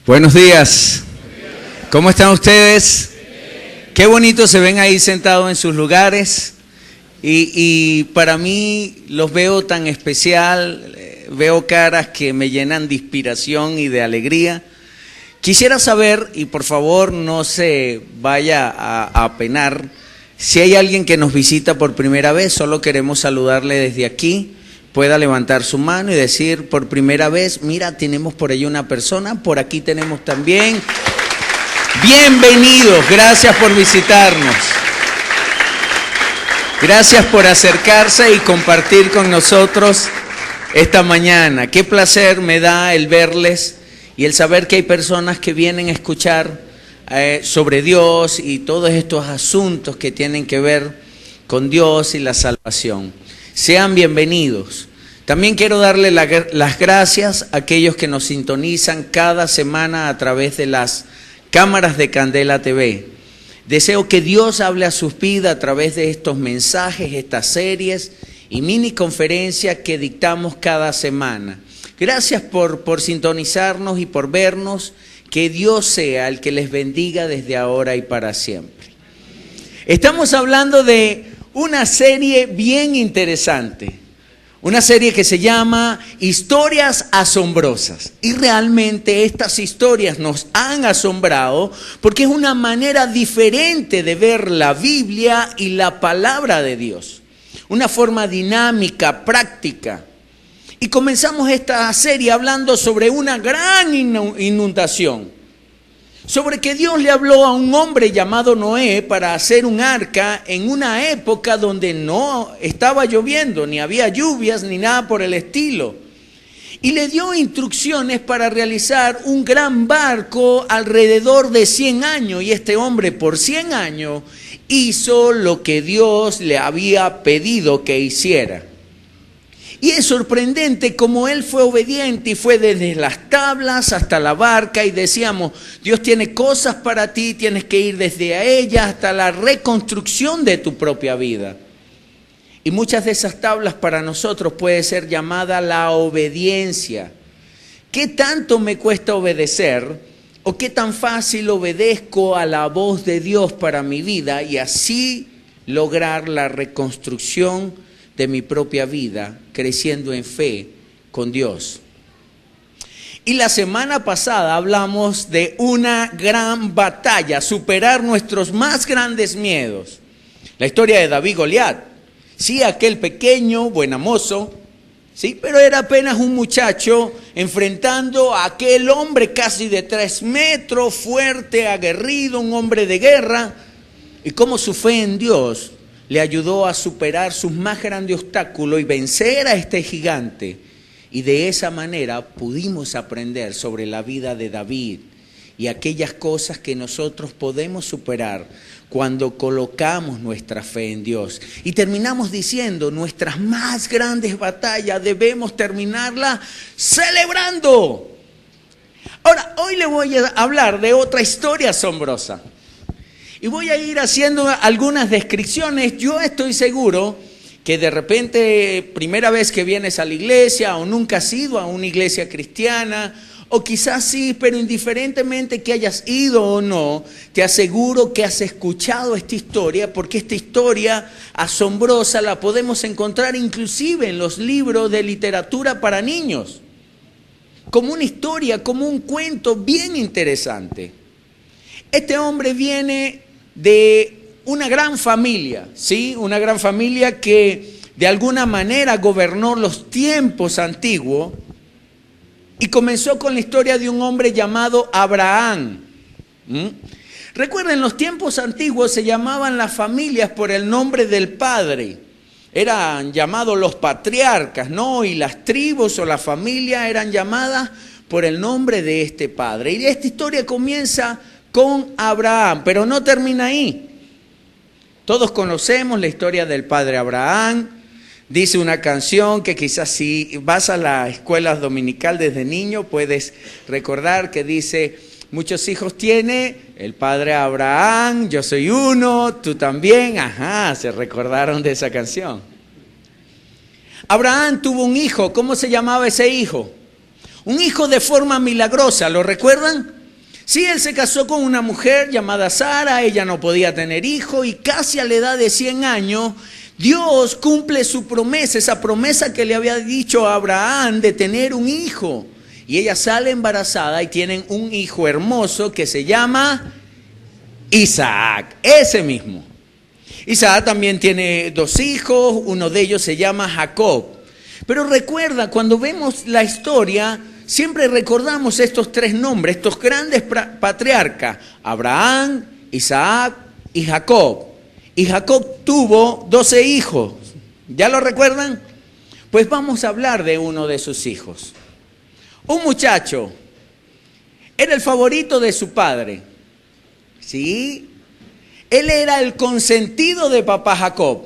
Buenos días. ¿Cómo están ustedes? Qué bonito se ven ahí sentados en sus lugares. Y para mí los veo tan especial, veo caras que me llenan de inspiración y de alegría. Quisiera saber, y por favor no se vaya a apenar, si hay alguien que nos visita por primera vez, solo queremos saludarle desde aquí. Pueda levantar su mano y decir por primera vez, mira, tenemos por ahí una persona, por aquí tenemos también. Bienvenidos, gracias por visitarnos. Gracias por acercarse y compartir con nosotros esta mañana. Qué placer me da el verles y el saber que hay personas que vienen a escuchar sobre Dios y todos estos asuntos que tienen que ver con Dios y la salvación. Sean bienvenidos. También quiero darle las gracias a aquellos que nos sintonizan cada semana a través de las cámaras de Candela TV. Deseo que Dios hable a sus vidas a través de estos mensajes, estas series y mini conferencias que dictamos cada semana. Gracias por sintonizarnos y por vernos. Que Dios sea el que les bendiga desde ahora y para siempre. Estamos hablando de una serie bien interesante, una serie que se llama Historias Asombrosas. Y realmente estas historias nos han asombrado porque es una manera diferente de ver la Biblia y la palabra de Dios. Una forma dinámica, práctica. Y comenzamos esta serie hablando sobre una gran inundación. Sobre que Dios le habló a un hombre llamado Noé para hacer un arca en una época donde no estaba lloviendo, ni había lluvias, ni nada por el estilo. Y le dio instrucciones para realizar un gran barco alrededor de 100 años. Y este hombre por 100 años hizo lo que Dios le había pedido que hiciera. Y es sorprendente cómo él fue obediente y fue desde las tablas hasta la barca y decíamos, Dios tiene cosas para ti, tienes que ir desde a ella hasta la reconstrucción de tu propia vida. Y muchas de esas tablas para nosotros puede ser llamada la obediencia. ¿Qué tanto me cuesta obedecer o qué tan fácil obedezco a la voz de Dios para mi vida y así lograr la reconstrucción de mi propia vida, creciendo en fe con Dios? Y la semana pasada hablamos de una gran batalla, superar nuestros más grandes miedos. La historia de David y Goliat. Sí, aquel pequeño, buenamoso, sí, pero era apenas un muchacho enfrentando a aquel hombre casi de 3 metros, fuerte, aguerrido, un hombre de guerra. Y cómo su fe en Dios le ayudó a superar sus más grandes obstáculos y vencer a este gigante. Y de esa manera pudimos aprender sobre la vida de David y aquellas cosas que nosotros podemos superar cuando colocamos nuestra fe en Dios. Y terminamos diciendo, nuestras más grandes batallas debemos terminarlas celebrando. Ahora, hoy le voy a hablar de otra historia asombrosa. Y voy a ir haciendo algunas descripciones. Yo estoy seguro que de repente, primera vez que vienes a la iglesia o nunca has ido a una iglesia cristiana, o quizás sí, pero indiferentemente que hayas ido o no, te aseguro que has escuchado esta historia, porque esta historia asombrosa la podemos encontrar inclusive en los libros de literatura para niños, como una historia, como un cuento bien interesante. Este hombre viene de una gran familia, ¿sí? Una gran familia que de alguna manera gobernó los tiempos antiguos y comenzó con la historia de un hombre llamado Abraham. Recuerden, los tiempos antiguos se llamaban las familias por el nombre del padre. Eran llamados los patriarcas, ¿no? Y las tribus o las familias eran llamadas por el nombre de este padre. Y esta historia comienza con Abraham, pero no termina ahí. Todos conocemos la historia del padre Abraham. Dice una canción que quizás si vas a la escuela dominical desde niño puedes recordar que dice, muchos hijos tiene el padre Abraham, yo soy uno, tú también. Ajá, se recordaron de esa canción. Abraham tuvo un hijo. ¿Cómo se llamaba ese hijo? Un hijo de forma milagrosa, ¿lo recuerdan? Sí, él se casó con una mujer llamada Sara, ella no podía tener hijo y casi a la edad de 100 años, Dios cumple su promesa, esa promesa que le había dicho a Abraham de tener un hijo. Y ella sale embarazada y tienen un hijo hermoso que se llama Isaac, ese mismo. Isaac también tiene 2 hijos, uno de ellos se llama Jacob. Pero recuerda, cuando vemos la historia, siempre recordamos estos 3 nombres, estos grandes patriarcas, Abraham, Isaac y Jacob. Y Jacob tuvo 12 hijos. ¿Ya lo recuerdan? Pues vamos a hablar de uno de sus hijos. Un muchacho, era el favorito de su padre. ¿Sí? Él era el consentido de papá Jacob.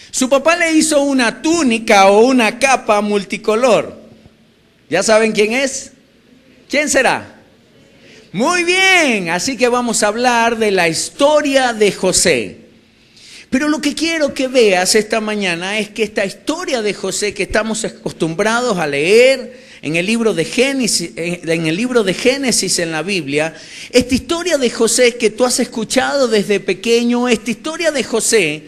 Su papá le hizo una túnica o una capa multicolor. ¿Ya saben quién es? ¿Quién será? Muy bien, así que vamos a hablar de la historia de José. Pero lo que quiero que veas esta mañana es que esta historia de José que estamos acostumbrados a leer en el libro de Génesis, en la Biblia, esta historia de José que tú has escuchado desde pequeño, esta historia de José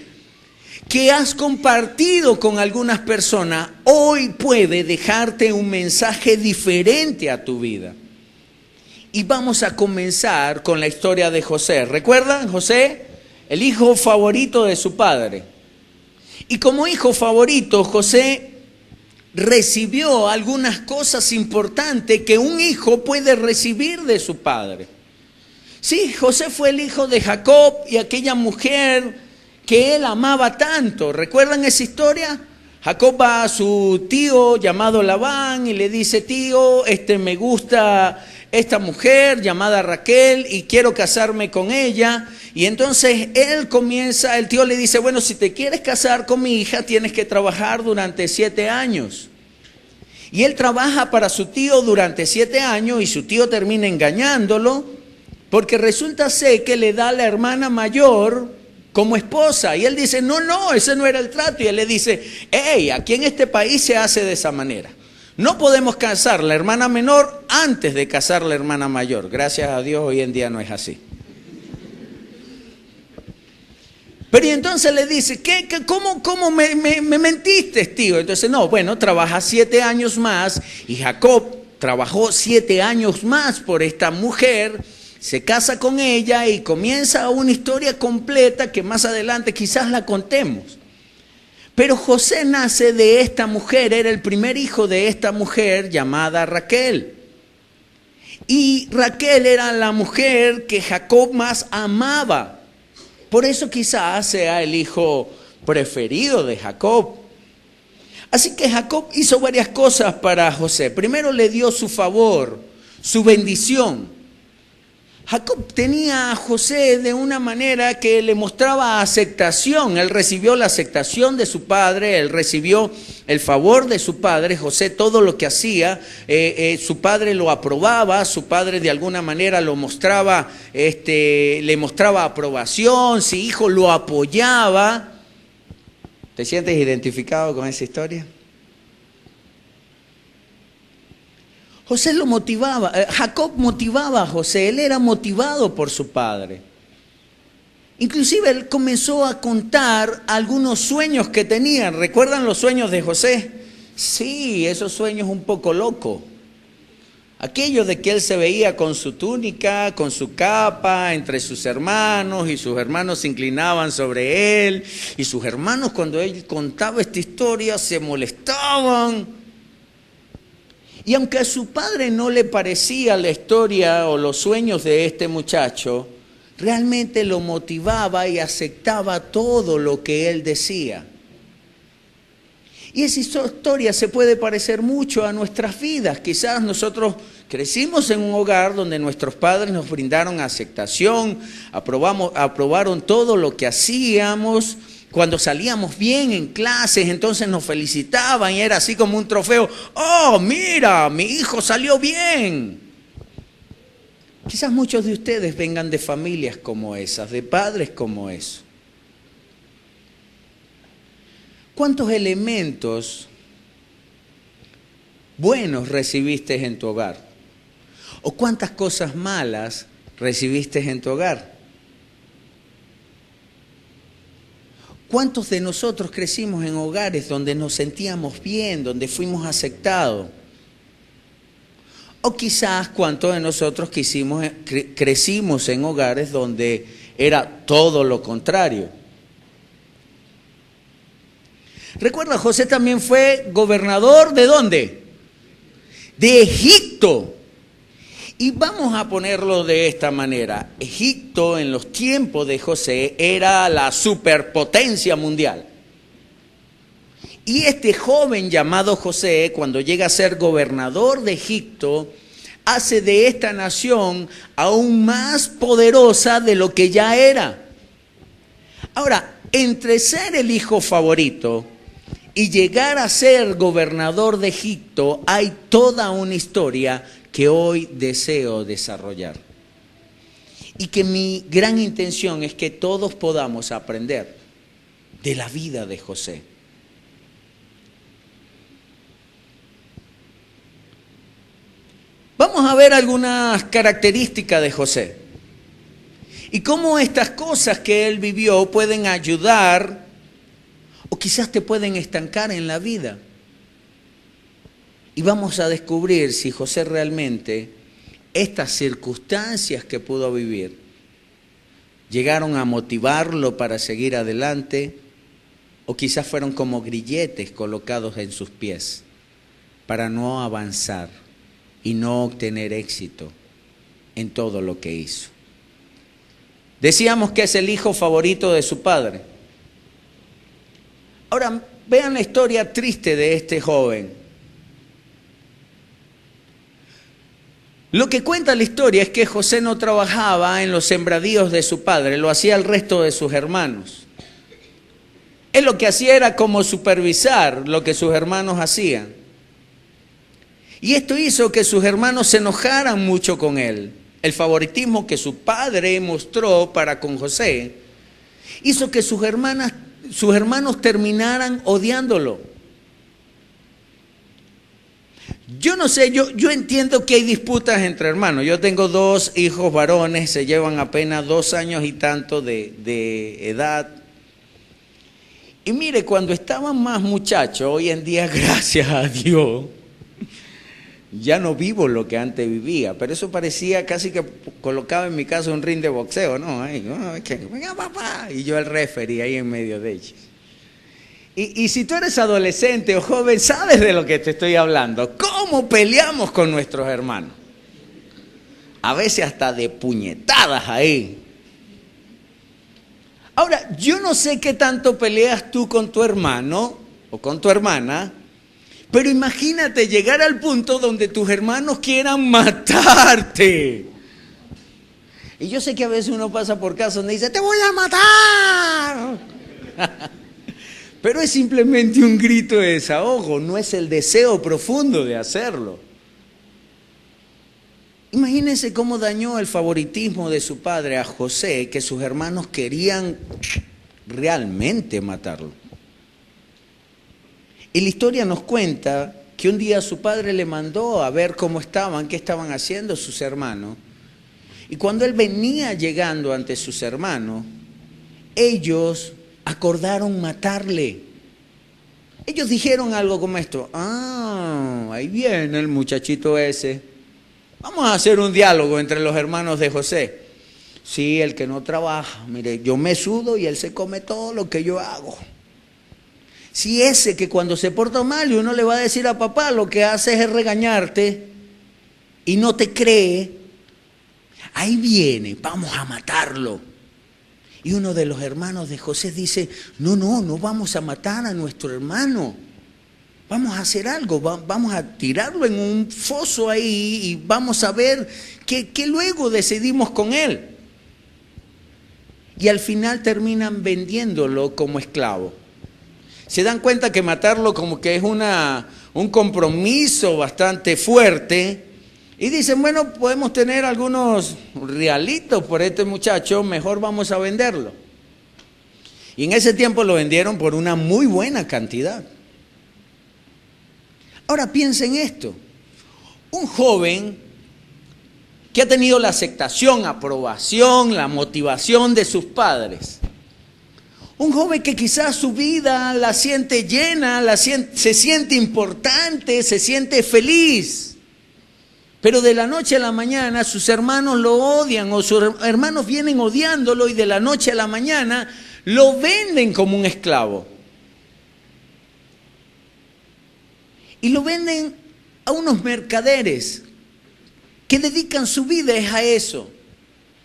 que has compartido con algunas personas, hoy puede dejarte un mensaje diferente a tu vida. Y vamos a comenzar con la historia de José. ¿Recuerdan? José, el hijo favorito de su padre. Y como hijo favorito, José recibió algunas cosas importantes que un hijo puede recibir de su padre. Sí, José fue el hijo de Jacob y aquella mujer que él amaba tanto. ¿Recuerdan esa historia? Jacob va a su tío llamado Labán y le dice: tío, me gusta esta mujer llamada Raquel y quiero casarme con ella. Y entonces el tío le dice: bueno, si te quieres casar con mi hija tienes que trabajar durante 7 años. Y él trabaja para su tío durante 7 años y su tío termina engañándolo porque resulta ser que le da a la hermana mayor como esposa. Y él dice: no, ese no era el trato. Y él le dice: hey, aquí en este país se hace de esa manera. No podemos casar la hermana menor antes de casar la hermana mayor. Gracias a Dios hoy en día no es así. Pero y entonces le dice: ¿Cómo me mentiste, tío? Entonces, no, bueno, trabaja 7 años más. Y Jacob trabajó 7 años más por esta mujer, se casa con ella y comienza una historia completa que más adelante quizás la contemos. Pero José nace de esta mujer, era el primer hijo de esta mujer llamada Raquel. Y Raquel era la mujer que Jacob más amaba. Por eso quizás sea el hijo preferido de Jacob. Así que Jacob hizo varias cosas para José. Primero le dio su favor, su bendición. Jacob tenía a José de una manera que le mostraba aceptación. Él recibió la aceptación de su padre, él recibió el favor de su padre. José todo lo que hacía, su padre lo aprobaba, su padre de alguna manera lo mostraba, le mostraba aprobación, su hijo lo apoyaba. ¿Te sientes identificado con esa historia? José lo motivaba, Jacob motivaba a José, él era motivado por su padre. Inclusive él comenzó a contar algunos sueños que tenía. ¿Recuerdan los sueños de José? Sí, esos sueños un poco locos. Aquello de que él se veía con su túnica, con su capa, entre sus hermanos, y sus hermanos se inclinaban sobre él, y sus hermanos cuando él contaba esta historia se molestaban. Y aunque a su padre no le parecía la historia o los sueños de este muchacho, realmente lo motivaba y aceptaba todo lo que él decía. Y esa historia se puede parecer mucho a nuestras vidas. Quizás nosotros crecimos en un hogar donde nuestros padres nos brindaron aceptación, aprobaron todo lo que hacíamos. Cuando salíamos bien en clases, entonces nos felicitaban y era así como un trofeo. ¡Oh, mira, mi hijo salió bien! Quizás muchos de ustedes vengan de familias como esas, de padres como esos. ¿Cuántos elementos buenos recibiste en tu hogar? ¿O cuántas cosas malas recibiste en tu hogar? ¿Cuántos de nosotros crecimos en hogares donde nos sentíamos bien, donde fuimos aceptados? O quizás cuántos de nosotros crecimos en hogares donde era todo lo contrario. Recuerda, José también fue gobernador ¿de dónde? De Egipto. Y vamos a ponerlo de esta manera. Egipto en los tiempos de José era la superpotencia mundial. Y este joven llamado José, cuando llega a ser gobernador de Egipto, hace de esta nación aún más poderosa de lo que ya era. Ahora, entre ser el hijo favorito y llegar a ser gobernador de Egipto, hay toda una historia que hoy deseo desarrollar. Y que mi gran intención es que todos podamos aprender de la vida de José. Vamos a ver algunas características de José y cómo estas cosas que él vivió pueden ayudar o quizás te pueden estancar en la vida. Y vamos a descubrir si José realmente, estas circunstancias que pudo vivir, llegaron a motivarlo para seguir adelante o quizás fueron como grilletes colocados en sus pies para no avanzar y no obtener éxito en todo lo que hizo. Decíamos que es el hijo favorito de su padre. Ahora, vean la historia triste de este joven. Lo que cuenta la historia es que José no trabajaba en los sembradíos de su padre, lo hacía el resto de sus hermanos. Él lo que hacía era como supervisar lo que sus hermanos hacían. Y esto hizo que sus hermanos se enojaran mucho con él. El favoritismo que su padre mostró para con José hizo que sus hermanos terminaran odiándolo. Yo no sé, yo entiendo que hay disputas entre hermanos. Yo tengo 2 hijos varones, se llevan apenas 2 años y tanto de edad. Y mire, cuando estaban más muchachos, hoy en día, gracias a Dios, ya no vivo lo que antes vivía, pero eso parecía casi que colocaba en mi casa un ring de boxeo, ¿no? Ay, venga papá, y yo el referee ahí en medio de ellos. Y si tú eres adolescente o joven, sabes de lo que te estoy hablando. ¿Cómo peleamos con nuestros hermanos? A veces hasta de puñetadas ahí. Ahora, yo no sé qué tanto peleas tú con tu hermano o con tu hermana, pero imagínate llegar al punto donde tus hermanos quieran matarte. Y yo sé que a veces uno pasa por casos donde dice, ¡te voy a matar! Pero es simplemente un grito de desahogo, no es el deseo profundo de hacerlo. Imagínense cómo dañó el favoritismo de su padre a José, que sus hermanos querían realmente matarlo. Y la historia nos cuenta que un día su padre le mandó a ver cómo estaban, qué estaban haciendo sus hermanos. Y cuando él venía llegando ante sus hermanos, ellos acordaron matarle. Ellos dijeron algo como esto, ahí viene el muchachito ese. Vamos a hacer un diálogo entre los hermanos de José. Sí, el que no trabaja, mire, yo me sudo y él se come todo lo que yo hago. Si ese que cuando se porta mal y uno le va a decir a papá, lo que hace es regañarte y no te cree, ahí viene, vamos a matarlo. Y uno de los hermanos de José dice, no vamos a matar a nuestro hermano. Vamos a hacer algo, vamos a tirarlo en un foso ahí y vamos a ver qué luego decidimos con él. Y al final terminan vendiéndolo como esclavo. Se dan cuenta que matarlo como que es un compromiso bastante fuerte. Y dicen, bueno, podemos tener algunos realitos por este muchacho, mejor vamos a venderlo. Y en ese tiempo lo vendieron por una muy buena cantidad. Ahora piensa en esto. Un joven que ha tenido la aceptación, aprobación, la motivación de sus padres. Un joven que quizás su vida la siente llena, se siente importante, se siente feliz. Pero de la noche a la mañana sus hermanos lo odian o sus hermanos vienen odiándolo y de la noche a la mañana lo venden como un esclavo. Y lo venden a unos mercaderes que dedican su vida a eso.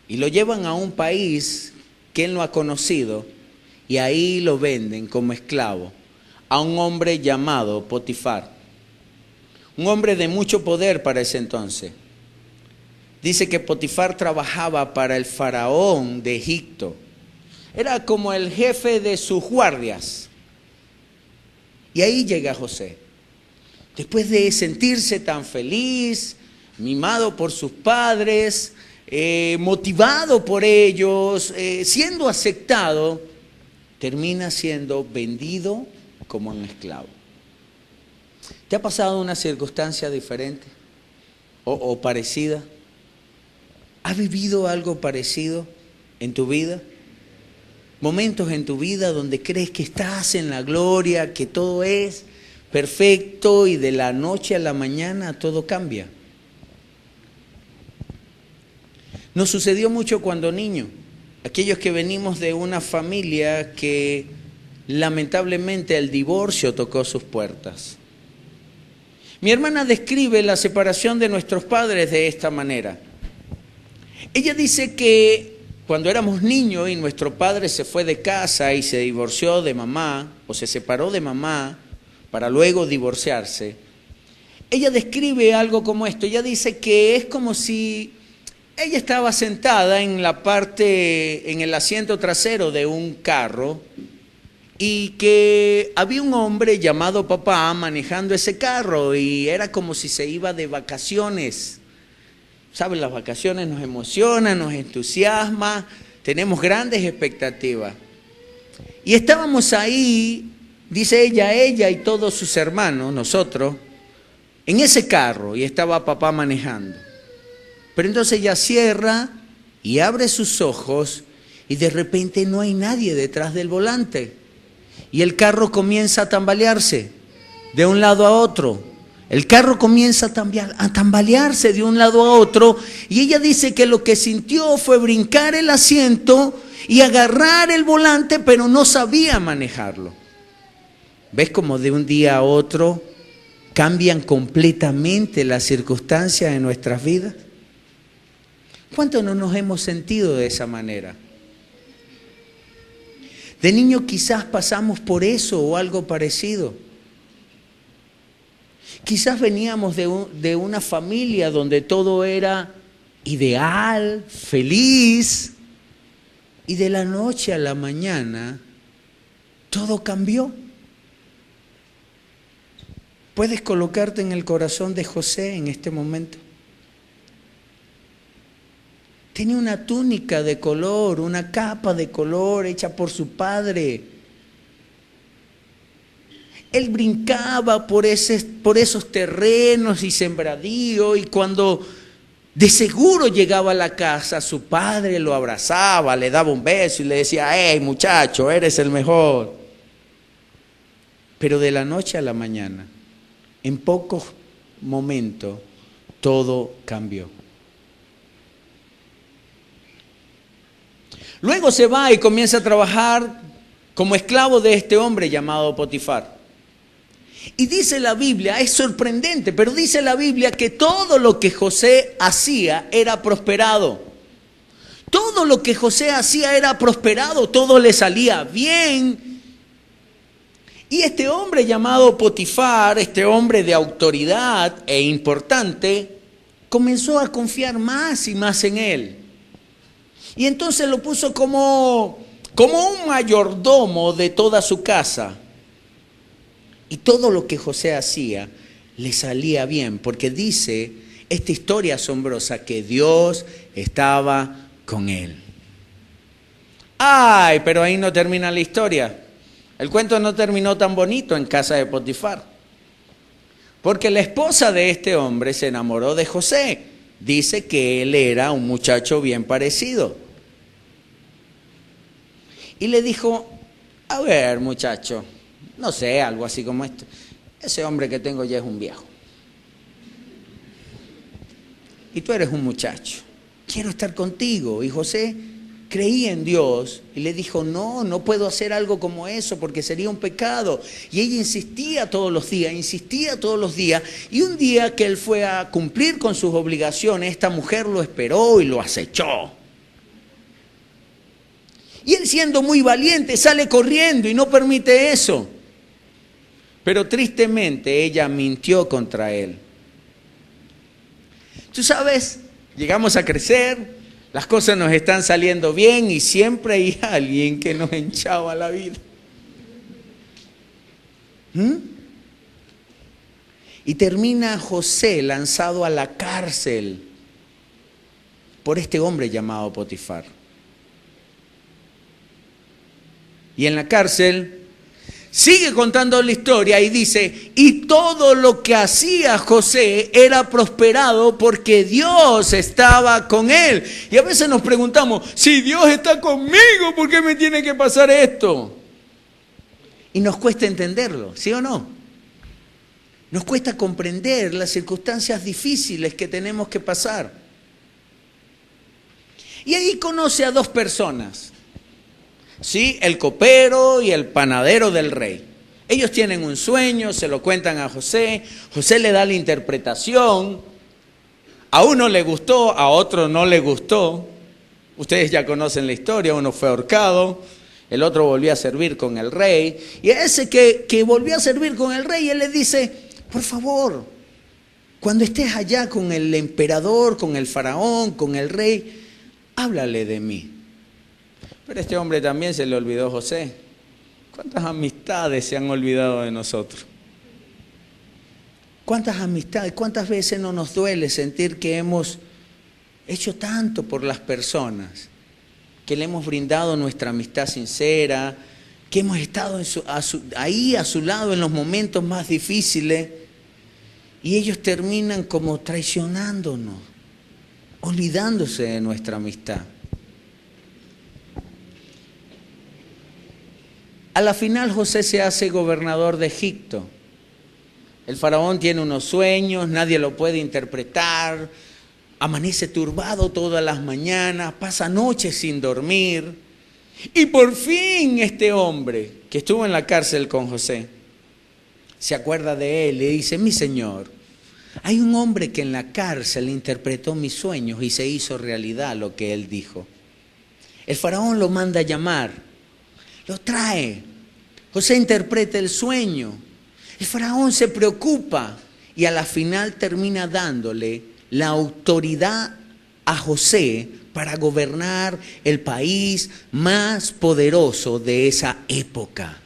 Y lo llevan a un país que él no ha conocido y ahí lo venden como esclavo a un hombre llamado Potifar. Un hombre de mucho poder para ese entonces. Dice que Potifar trabajaba para el faraón de Egipto. Era como el jefe de sus guardias. Y ahí llega José. Después de sentirse tan feliz, mimado por sus padres, motivado por ellos, siendo aceptado, termina siendo vendido como un esclavo. ¿Te ha pasado una circunstancia diferente o parecida? ¿Has vivido algo parecido en tu vida? Momentos en tu vida donde crees que estás en la gloria, que todo es perfecto y de la noche a la mañana todo cambia. Nos sucedió mucho cuando niño. Aquellos que venimos de una familia que lamentablemente el divorcio tocó sus puertas. Mi hermana describe la separación de nuestros padres de esta manera. Ella dice que cuando éramos niños y nuestro padre se fue de casa y se divorció de mamá o se separó de mamá para luego divorciarse, ella describe algo como esto. Ella dice que es como si ella estaba sentada en el asiento trasero de un carro y que había un hombre llamado papá manejando ese carro y era como si se iba de vacaciones. ¿Saben? Las vacaciones nos emocionan, nos entusiasma, tenemos grandes expectativas. Y estábamos ahí, dice ella y todos sus hermanos, nosotros, en ese carro y estaba papá manejando. Pero entonces ella cierra y abre sus ojos y de repente no hay nadie detrás del volante. Y el carro comienza a tambalearse de un lado a otro. El carro comienza a tambalearse de un lado a otro y ella dice que lo que sintió fue brincar el asiento y agarrar el volante, pero no sabía manejarlo. ¿Ves cómo de un día a otro cambian completamente las circunstancias de nuestras vidas? ¿Cuánto no nos hemos sentido de esa manera? De niño quizás pasamos por eso o algo parecido. Quizás veníamos de una familia donde todo era ideal, feliz, y de la noche a la mañana todo cambió. ¿Puedes colocarte en el corazón de José en este momento? Tenía una túnica de color, una capa de color hecha por su padre. Él brincaba por esos terrenos y sembradíos y cuando de seguro llegaba a la casa, su padre lo abrazaba, le daba un beso y le decía, hey muchacho, eres el mejor. Pero de la noche a la mañana, en pocos momentos, todo cambió. Luego se va y comienza a trabajar como esclavo de este hombre llamado Potifar. Y dice la Biblia, es sorprendente, pero dice la Biblia que todo lo que José hacía era prosperado. Todo lo que José hacía era prosperado, todo le salía bien. Y este hombre llamado Potifar, este hombre de autoridad e importante, comenzó a confiar más y más en él. Y entonces lo puso como un mayordomo de toda su casa. Y todo lo que José hacía le salía bien, porque dice esta historia asombrosa que Dios estaba con él. Ay, pero ahí no termina la historia. El cuento no terminó tan bonito en casa de Potifar. Porque la esposa de este hombre se enamoró de José. Dice que él era un muchacho bien parecido. Y le dijo, a ver, muchacho, no sé, algo así como esto. Ese hombre que tengo ya es un viejo. Y tú eres un muchacho. Quiero estar contigo. Y José creía en Dios y le dijo, no puedo hacer algo como eso porque sería un pecado. Y ella insistía todos los días. Y un día que él fue a cumplir con sus obligaciones, esta mujer lo esperó y lo acechó. Y él, siendo muy valiente, sale corriendo y no permite eso. Pero tristemente ella mintió contra él. Tú sabes, llegamos a crecer, las cosas nos están saliendo bien y siempre hay alguien que nos enchava la vida. Y termina José lanzado a la cárcel por este hombre llamado Potifar. Y en la cárcel sigue contando la historia y dice, y todo lo que hacía José era prosperado porque Dios estaba con él. Y a veces nos preguntamos, si Dios está conmigo, ¿por qué me tiene que pasar esto? Y nos cuesta entenderlo, ¿sí o no? Nos cuesta comprender las circunstancias difíciles que tenemos que pasar. Y ahí conoce a dos personas. Sí, el copero y el panadero del rey. Ellos tienen un sueño, se lo cuentan a José. José le da la interpretación. A uno le gustó, a otro no le gustó. Ustedes ya conocen la historia, uno fue ahorcado, el otro volvió a servir con el rey. Y a ese que volvió a servir con el rey, él le dice, por favor, cuando estés allá con el emperador, con el faraón, con el rey, háblale de mí. Pero a este hombre también se le olvidó José. ¿Cuántas amistades se han olvidado de nosotros? ¿Cuántas amistades, cuántas veces no nos duele sentir que hemos hecho tanto por las personas, que le hemos brindado nuestra amistad sincera, que hemos estado ahí a su lado en los momentos más difíciles y ellos terminan como traicionándonos, olvidándose de nuestra amistad? A la final José se hace gobernador de Egipto. El faraón tiene unos sueños, nadie lo puede interpretar, amanece turbado todas las mañanas, pasa noches sin dormir. Y por fin este hombre que estuvo en la cárcel con José se acuerda de él y dice, mi señor, hay un hombre que en la cárcel interpretó mis sueños y se hizo realidad lo que él dijo. El faraón lo manda a llamar. Lo trae. José interpreta el sueño. El faraón se preocupa y a la final termina dándole la autoridad a José para gobernar el país más poderoso de esa época.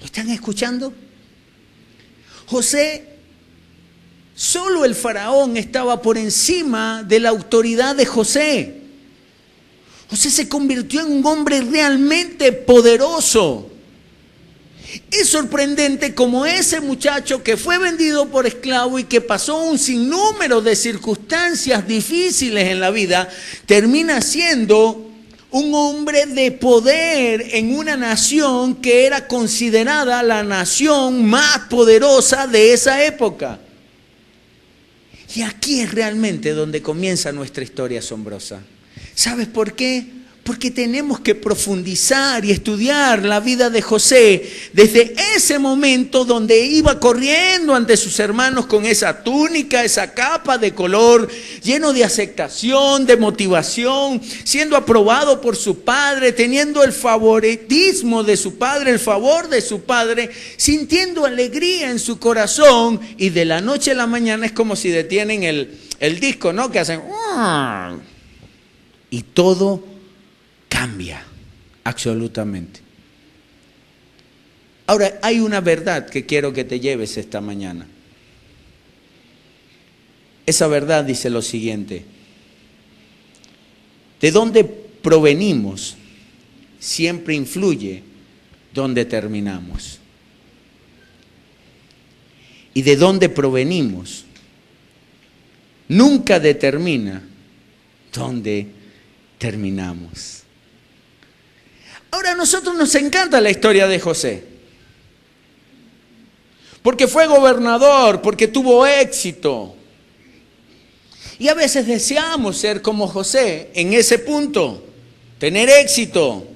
¿Lo están escuchando? José, solo el faraón estaba por encima de la autoridad de José. José se convirtió en un hombre realmente poderoso. Es sorprendente como ese muchacho que fue vendido por esclavo y que pasó un sinnúmero de circunstancias difíciles en la vida, termina siendo un hombre de poder en una nación que era considerada la nación más poderosa de esa época. Y aquí es realmente donde comienza nuestra historia asombrosa. ¿Sabes por qué? Porque tenemos que profundizar y estudiar la vida de José desde ese momento donde iba corriendo ante sus hermanos con esa túnica, esa capa de color, lleno de aceptación, de motivación, siendo aprobado por su padre, teniendo el favoritismo de su padre, el favor de su padre, sintiendo alegría en su corazón, y de la noche a la mañana es como si detienen el disco, ¿no? Que hacen y todo cambia absolutamente. Ahora, hay una verdad que quiero que te lleves esta mañana. Esa verdad dice lo siguiente: de dónde provenimos siempre influye dónde terminamos. y de dónde provenimos nunca determina dónde terminamos. Ahora, a nosotros nos encanta la historia de José, porque fue gobernador, porque tuvo éxito. Y a veces deseamos ser como José en ese punto, tener éxito,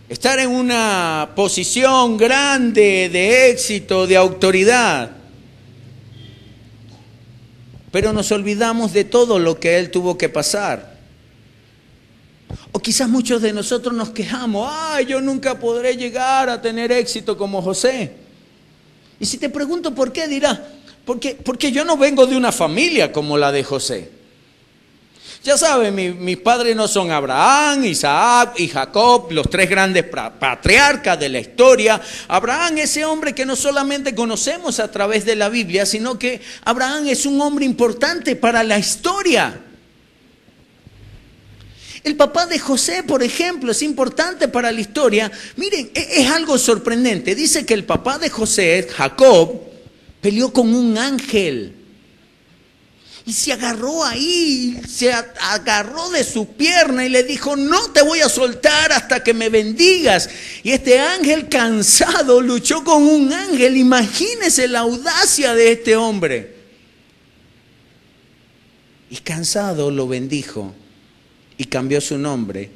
estar en una posición grande de éxito, de autoridad. Pero nos olvidamos de todo lo que él tuvo que pasar. O quizás muchos de nosotros nos quejamos, ¡ay, yo nunca podré llegar a tener éxito como José! Y si te pregunto por qué, dirás, porque yo no vengo de una familia como la de José. Ya saben, mis padres no son Abraham, Isaac y Jacob, los tres grandes patriarcas de la historia. Abraham, ese hombre que no solamente conocemos a través de la Biblia, sino que Abraham es un hombre importante para la historia. El papá de José, por ejemplo, es importante para la historia. Miren, es algo sorprendente. Dice que el papá de José, Jacob, peleó con un ángel. Y se agarró ahí, se agarró de su pierna y le dijo, no te voy a soltar hasta que me bendigas. Y este ángel cansado luchó con un ángel. Imagínense la audacia de este hombre. Y cansado lo bendijo y cambió su nombre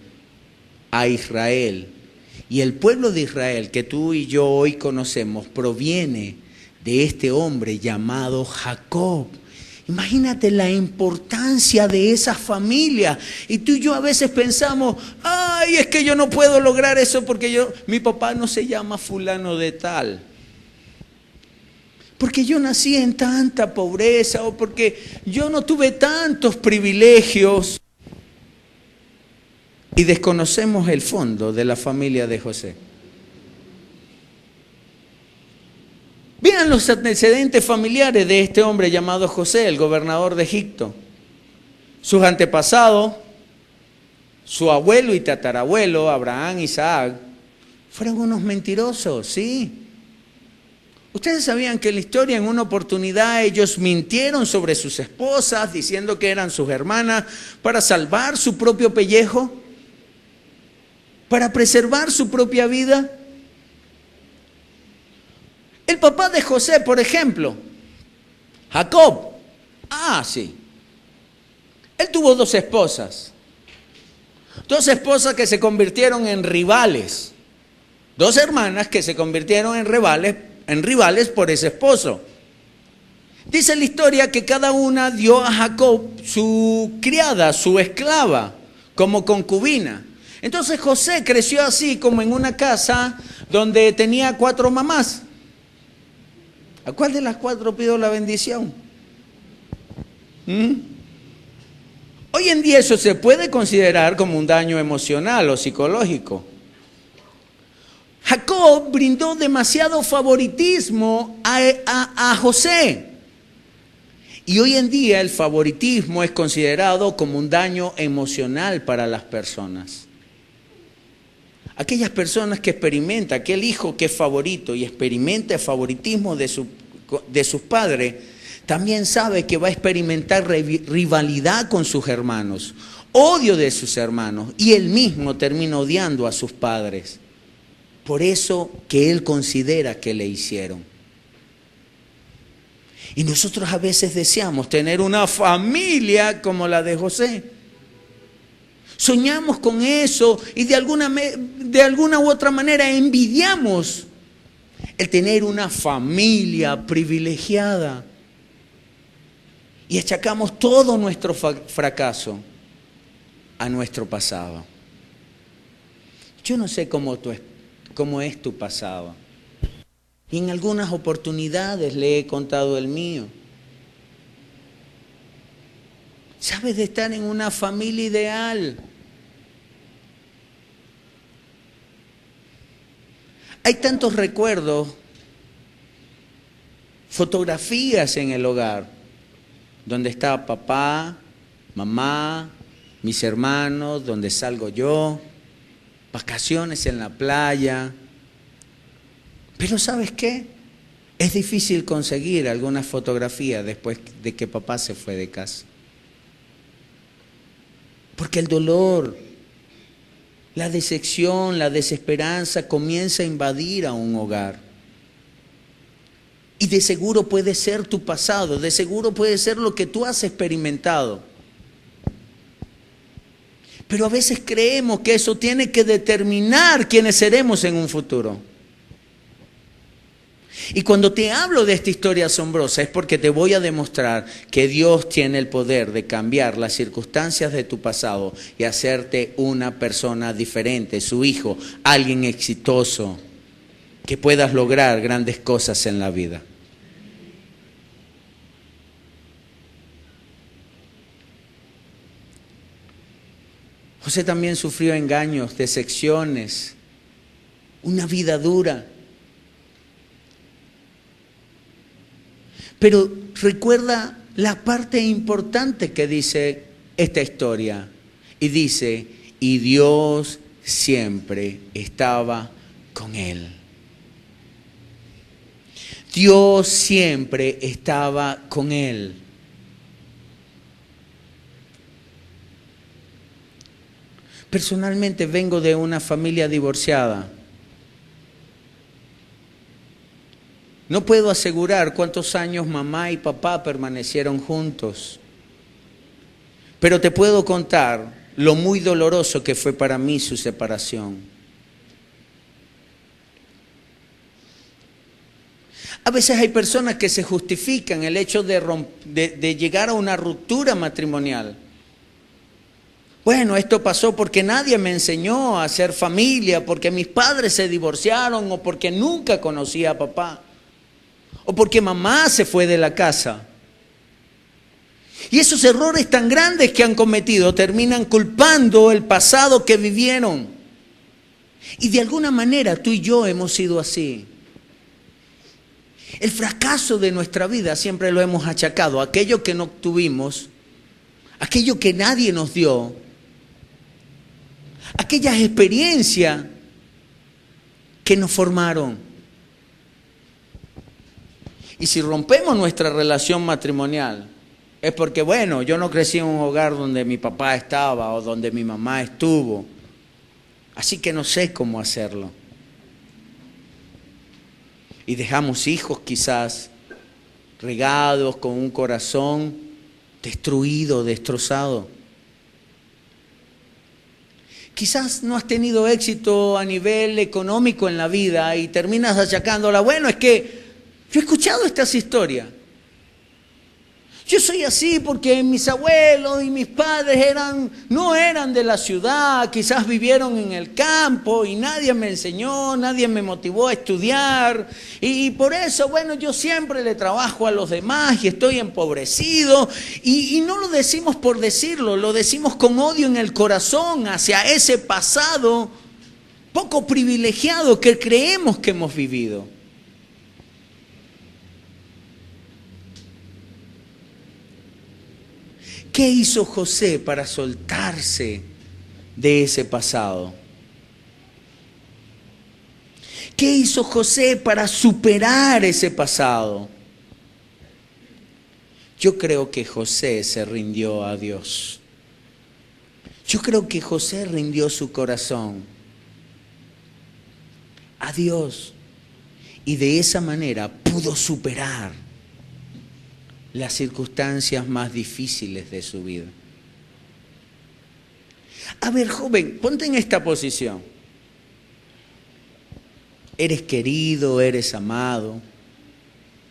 a Israel. Y el pueblo de Israel que tú y yo hoy conocemos proviene de este hombre llamado Jacob. Imagínate la importancia de esa familia. Y tú y yo a veces pensamos, ay, es que yo no puedo lograr eso porque mi papá no se llama fulano de tal. Porque yo nací en tanta pobreza o porque yo no tuve tantos privilegios. Y desconocemos el fondo de la familia de José. Vean los antecedentes familiares de este hombre llamado José, el gobernador de Egipto. Sus antepasados, su abuelo y tatarabuelo, Abraham, Isaac, fueron unos mentirosos, ¿sí? Ustedes sabían que en la historia, en una oportunidad, ellos mintieron sobre sus esposas, diciendo que eran sus hermanas, para salvar su propio pellejo, para preservar su propia vida. El papá de José, por ejemplo, Jacob, sí, él tuvo dos esposas que se convirtieron en rivales, dos hermanas que se convirtieron en rivales por ese esposo. Dice la historia que cada una dio a Jacob su criada, su esclava, como concubina. Entonces José creció así como en una casa donde tenía 4 mamás. ¿A cuál de las 4 pido la bendición? Hoy en día eso se puede considerar como un daño emocional o psicológico. Jacob brindó demasiado favoritismo a José. Y hoy en día el favoritismo es considerado como un daño emocional para las personas. Aquellas personas que experimentan, aquel hijo que es favorito y experimenta el favoritismo de sus padres, también sabe que va a experimentar rivalidad con sus hermanos, odio de sus hermanos, y él mismo termina odiando a sus padres por eso que él considera que le hicieron. Y nosotros a veces deseamos tener una familia como la de José. Soñamos con eso y de alguna u otra manera envidiamos el tener una familia privilegiada. Y achacamos todo nuestro fracaso a nuestro pasado. Yo no sé cómo es tu pasado. Y en algunas oportunidades le he contado el mío. ¿Sabes de estar en una familia ideal? Hay tantos recuerdos, fotografías en el hogar, donde está papá, mamá, mis hermanos, donde salgo yo, vacaciones en la playa. Pero ¿sabes qué? Es difícil conseguir algunas fotografías después de que papá se fue de casa. Porque el dolor, la decepción, la desesperanza comienza a invadir a un hogar. Y de seguro puede ser tu pasado, de seguro puede ser lo que tú has experimentado. Pero a veces creemos que eso tiene que determinar quiénes seremos en un futuro. Y cuando te hablo de esta historia asombrosa es porque te voy a demostrar que Dios tiene el poder de cambiar las circunstancias de tu pasado y hacerte una persona diferente, su hijo, alguien exitoso, que puedas lograr grandes cosas en la vida. José también sufrió engaños, decepciones, una vida dura. Pero recuerda la parte importante que dice esta historia. Y dice, y Dios siempre estaba con él. Dios siempre estaba con él. Personalmente vengo de una familia divorciada. No puedo asegurar cuántos años mamá y papá permanecieron juntos, pero te puedo contar lo muy doloroso que fue para mí su separación. A veces hay personas que se justifican el hecho de llegar a una ruptura matrimonial. Bueno, esto pasó porque nadie me enseñó a hacer familia, porque mis padres se divorciaron o porque nunca conocí a papá. O porque mamá se fue de la casa. Y esos errores tan grandes que han cometido terminan culpando el pasado que vivieron. Y de alguna manera tú y yo hemos sido así. El fracaso de nuestra vida siempre lo hemos achacado a aquello que no obtuvimos, aquello que nadie nos dio, aquellas experiencias que nos formaron. Y si rompemos nuestra relación matrimonial, es porque, bueno, yo no crecí en un hogar donde mi papá estaba o donde mi mamá estuvo. Así que no sé cómo hacerlo. Y dejamos hijos quizás regados con un corazón destruido, destrozado. Quizás no has tenido éxito a nivel económico en la vida y terminas achacándola. Bueno, es que yo he escuchado estas historias. Yo soy así porque mis abuelos y mis padres no eran de la ciudad, quizás vivieron en el campo y nadie me enseñó, nadie me motivó a estudiar. Y por eso, bueno, yo siempre le trabajo a los demás y estoy empobrecido. Y no lo decimos por decirlo, lo decimos con odio en el corazón hacia ese pasado poco privilegiado que creemos que hemos vivido. ¿Qué hizo José para soltarse de ese pasado? ¿Qué hizo José para superar ese pasado? Yo creo que José se rindió a Dios. Yo creo que José rindió su corazón a Dios y de esa manera pudo superar las circunstancias más difíciles de su vida. A ver, joven, ponte en esta posición. Eres querido, eres amado.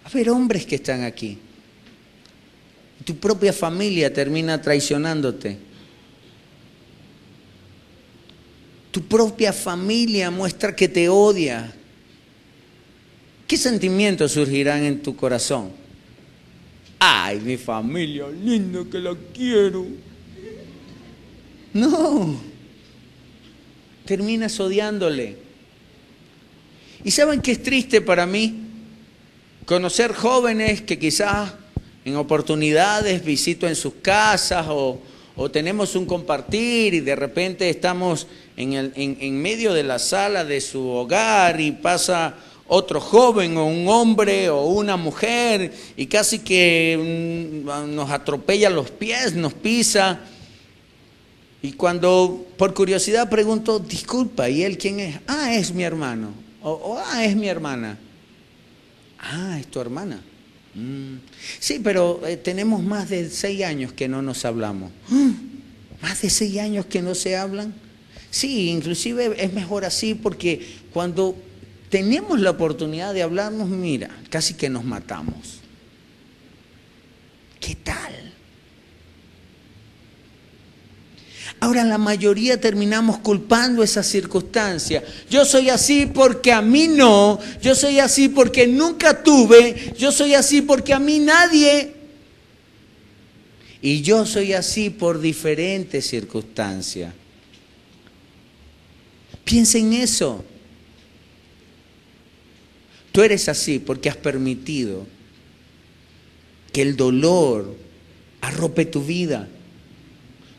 A ver, hombres que están aquí. Tu propia familia termina traicionándote. Tu propia familia muestra que te odia. ¿Qué sentimientos surgirán en tu corazón? Ay, mi familia, lindo que la quiero. No. Terminas odiándole. ¿Y saben qué es triste para mí? Conocer jóvenes que quizás en oportunidades visito en sus casas o tenemos un compartir y de repente estamos en medio de la sala de su hogar y pasa otro joven o un hombre o una mujer y casi que nos atropella los pies, nos pisa. Y cuando por curiosidad pregunto, disculpa, ¿y él quién es? Ah, es mi hermano. Es mi hermana. Ah, es tu hermana. Sí, pero tenemos más de 6 años que no nos hablamos. ¿Más de 6 años que no se hablan? Sí, inclusive es mejor así porque cuando tenemos la oportunidad de hablarnos, mira, casi que nos matamos. ¿Qué tal? Ahora la mayoría terminamos culpando esa circunstancia. Yo soy así porque a mí no, yo soy así porque nunca tuve, yo soy así porque a mí nadie. Y yo soy así por diferentes circunstancias. Piensa en eso. Tú eres así porque has permitido que el dolor arrope tu vida.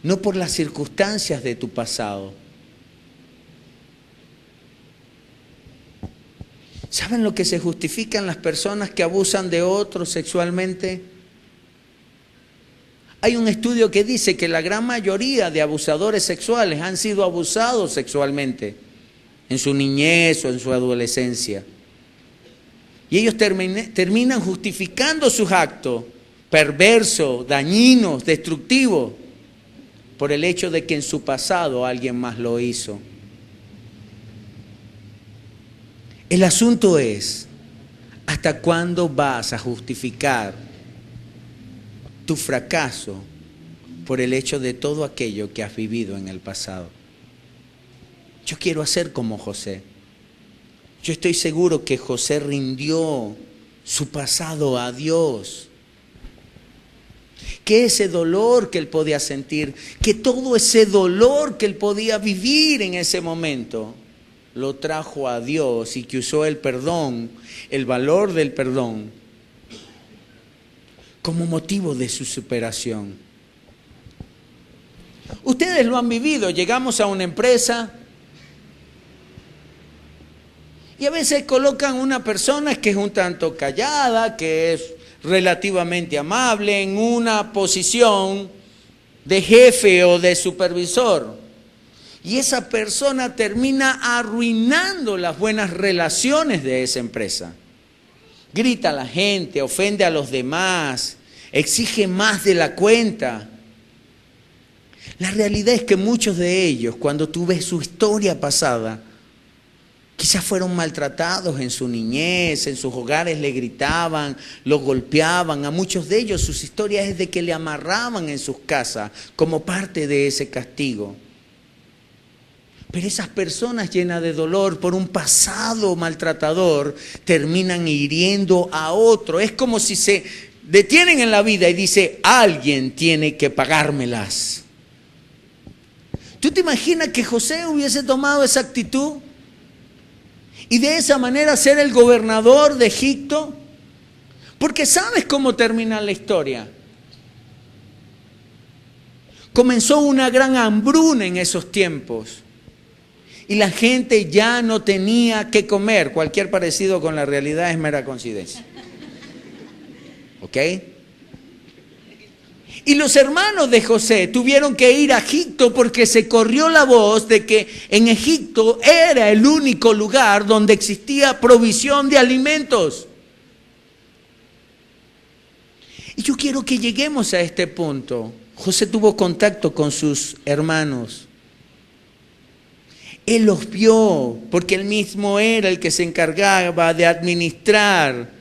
No por las circunstancias de tu pasado. ¿Saben lo que se justifican las personas que abusan de otros sexualmente? Hay un estudio que dice que la gran mayoría de abusadores sexuales han sido abusados sexualmente en su niñez o en su adolescencia. Y ellos terminan justificando sus actos perversos, dañinos, destructivos, por el hecho de que en su pasado alguien más lo hizo. El asunto es, ¿hasta cuándo vas a justificar tu fracaso por el hecho de todo aquello que has vivido en el pasado? Yo quiero hacer como José. Yo estoy seguro que José rindió su pasado a Dios. Que ese dolor que él podía sentir, que todo ese dolor que él podía vivir en ese momento, lo trajo a Dios y que usó el perdón, el valor del perdón, como motivo de su superación. Ustedes lo han vivido, llegamos a una empresa y a veces colocan una persona que es un tanto callada, que es relativamente amable, en una posición de jefe o de supervisor. Y esa persona termina arruinando las buenas relaciones de esa empresa. Grita a la gente, ofende a los demás, exige más de la cuenta. La realidad es que muchos de ellos, cuando tú ves su historia pasada, quizás fueron maltratados en su niñez, en sus hogares le gritaban, los golpeaban. A muchos de ellos sus historias es de que le amarraban en sus casas como parte de ese castigo. Pero esas personas llenas de dolor por un pasado maltratador terminan hiriendo a otro. Es como si se detienen en la vida y dice, alguien tiene que pagármelas. ¿Tú te imaginas que José hubiese tomado esa actitud? Y de esa manera ser el gobernador de Egipto. Porque ¿sabes cómo termina la historia? Comenzó una gran hambruna en esos tiempos. Y la gente ya no tenía qué comer. Cualquier parecido con la realidad es mera coincidencia. ¿Ok? Y los hermanos de José tuvieron que ir a Egipto porque se corrió la voz de que en Egipto era el único lugar donde existía provisión de alimentos. Y yo quiero que lleguemos a este punto. José tuvo contacto con sus hermanos. Él los vio porque él mismo era el que se encargaba de administrar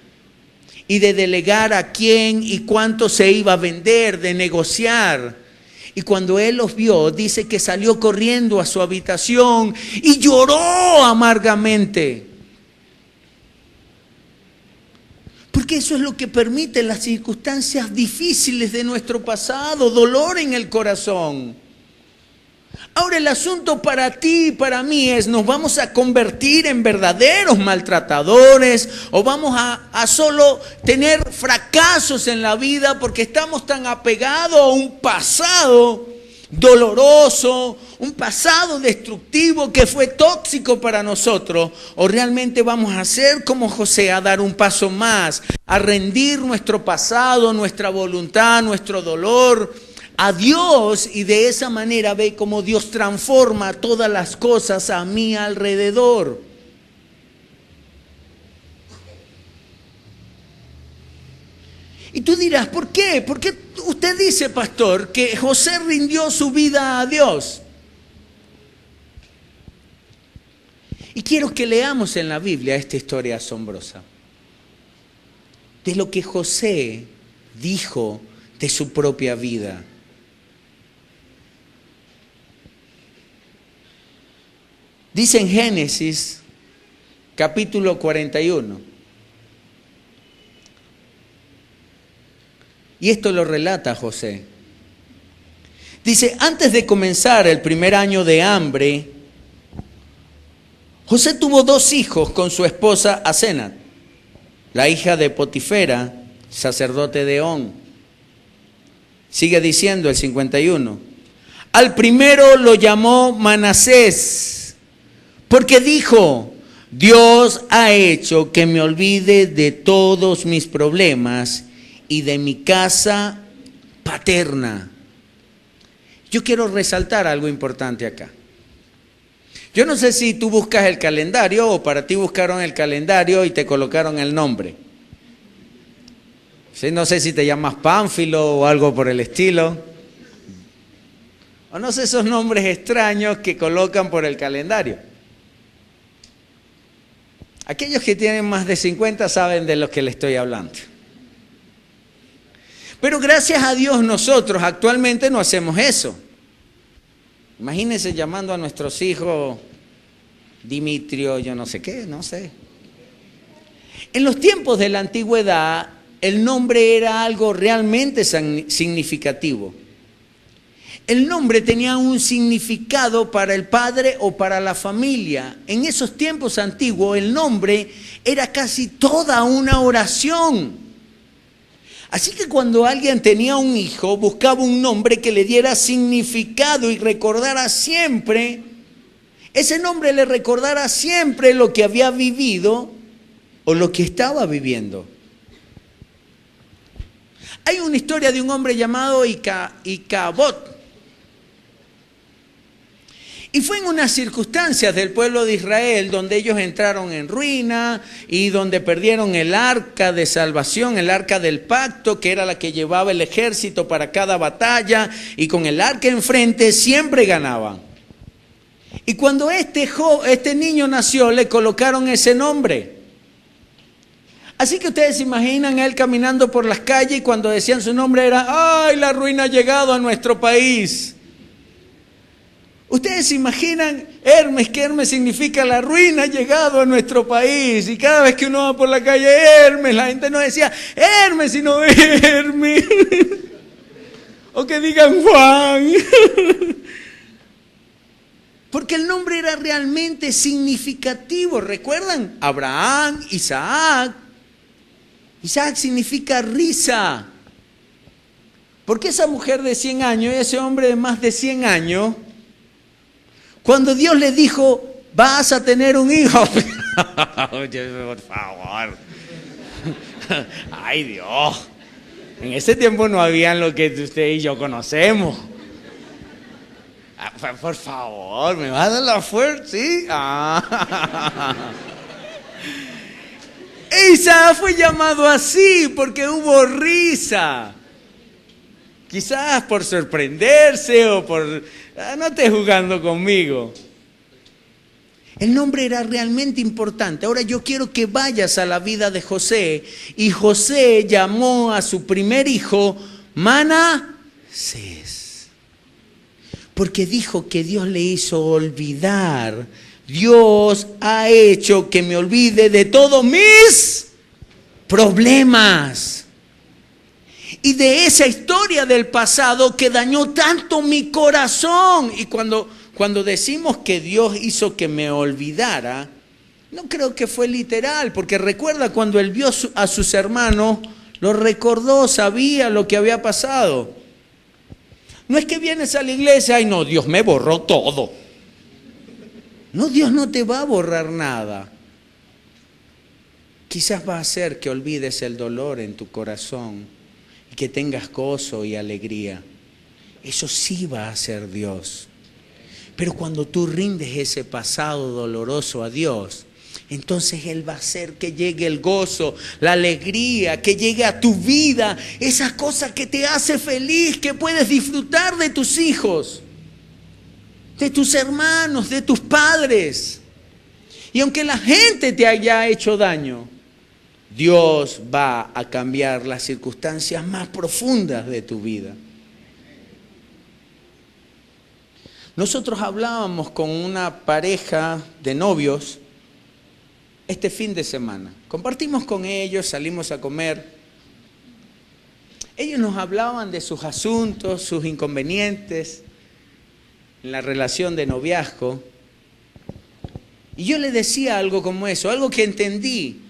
y de delegar a quién y cuánto se iba a vender, de negociar. Y cuando él los vio, dice que salió corriendo a su habitación y lloró amargamente. Porque eso es lo que permite las circunstancias difíciles de nuestro pasado, dolor en el corazón. Ahora el asunto para ti y para mí es, ¿nos vamos a convertir en verdaderos maltratadores o vamos a solo tener fracasos en la vida porque estamos tan apegados a un pasado doloroso, un pasado destructivo que fue tóxico para nosotros, o realmente vamos a ser como José, a dar un paso más, a rendir nuestro pasado, nuestra voluntad, nuestro dolor a Dios, y de esa manera ve cómo Dios transforma todas las cosas a mi alrededor. Y tú dirás, ¿por qué? ¿Por qué usted dice, pastor, que José rindió su vida a Dios? Y quiero que leamos en la Biblia esta historia asombrosa de lo que José dijo de su propia vida. Dice en Génesis, capítulo 41. Y esto lo relata José. Dice, antes de comenzar el primer año de hambre, José tuvo 2 hijos con su esposa Asenat, la hija de Potifera, sacerdote de On. Sigue diciendo el 51. Al primero lo llamó Manasés, porque dijo, Dios ha hecho que me olvide de todos mis problemas y de mi casa paterna. Yo quiero resaltar algo importante acá. Yo no sé si tú buscas el calendario o para ti buscaron el calendario y te colocaron el nombre. ¿Sí? No sé si te llamas Pánfilo o algo por el estilo. O no sé esos nombres extraños que colocan por el calendario. Aquellos que tienen más de 50 saben de lo que les estoy hablando. Pero gracias a Dios nosotros actualmente no hacemos eso. Imagínense llamando a nuestros hijos Dimitrio, yo no sé qué, no sé. En los tiempos de la antigüedad, el nombre era algo realmente significativo. El nombre tenía un significado para el padre o para la familia. En esos tiempos antiguos, el nombre era casi toda una oración. Así que cuando alguien tenía un hijo, buscaba un nombre que le diera significado y recordara siempre, ese nombre le recordara siempre lo que había vivido o lo que estaba viviendo. Hay una historia de un hombre llamado Icabod. Y fue en unas circunstancias del pueblo de Israel donde ellos entraron en ruina y donde perdieron el arca de salvación, el arca del pacto, que era la que llevaba el ejército para cada batalla, y con el arca enfrente siempre ganaban. Y cuando este niño nació, le colocaron ese nombre. Así que ustedes se imaginan él caminando por las calles y cuando decían su nombre era, ¡ay, la ruina ha llegado a nuestro país! Ustedes se imaginan Hermes, que Hermes significa la ruina ha llegado a nuestro país. Y cada vez que uno va por la calle, Hermes, la gente no decía Hermes, sino Hermes. O que digan Juan. Porque el nombre era realmente significativo. ¿Recuerdan? Abraham, Isaac. Isaac significa risa. Porque esa mujer de 100 años y ese hombre de más de 100 años, cuando Dios le dijo, vas a tener un hijo. Oye, por favor. Ay, Dios. En ese tiempo no habían lo que usted y yo conocemos. Por favor, ¿me vas a dar la fuerza? ¿Sí? Isaac fue llamado así porque hubo risa. Quizás por sorprenderse o por... no estés jugando conmigo. El nombre era realmente importante. Ahora yo quiero que vayas a la vida de José. Y José llamó a su primer hijo Manasés. Porque dijo que Dios le hizo olvidar. Dios ha hecho que me olvide de todos mis problemas. Y de esa historia del pasado que dañó tanto mi corazón. Y cuando decimos que Dios hizo que me olvidara, no creo que fue literal, porque recuerda cuando él vio a sus hermanos, lo recordó, sabía lo que había pasado. No es que vienes a la iglesia, ay no, Dios me borró todo. No, Dios no te va a borrar nada. Quizás va a hacer que olvides el dolor en tu corazón y que tengas gozo y alegría. Eso sí va a hacer Dios. Pero cuando tú rindes ese pasado doloroso a Dios, entonces Él va a hacer que llegue el gozo, la alegría, que llegue a tu vida, esa cosa que te hace feliz, que puedes disfrutar de tus hijos, de tus hermanos, de tus padres. Y aunque la gente te haya hecho daño, Dios va a cambiar las circunstancias más profundas de tu vida. Nosotros hablábamos con una pareja de novios este fin de semana. Compartimos con ellos, salimos a comer. Ellos nos hablaban de sus asuntos, sus inconvenientes en la relación de noviazgo. Y yo les decía algo como eso, algo que entendí.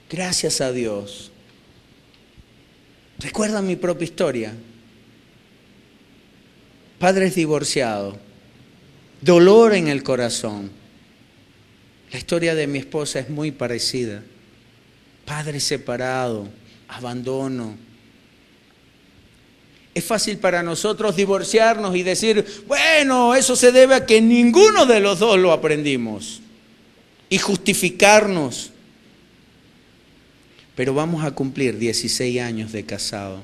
Gracias a Dios. Recuerda mi propia historia. Padres divorciados, dolor en el corazón. La historia de mi esposa es muy parecida. Padre separado, abandono. Es fácil para nosotros divorciarnos y decir, bueno, eso se debe a que ninguno de los dos lo aprendimos. Y justificarnos. Pero vamos a cumplir 16 años de casado.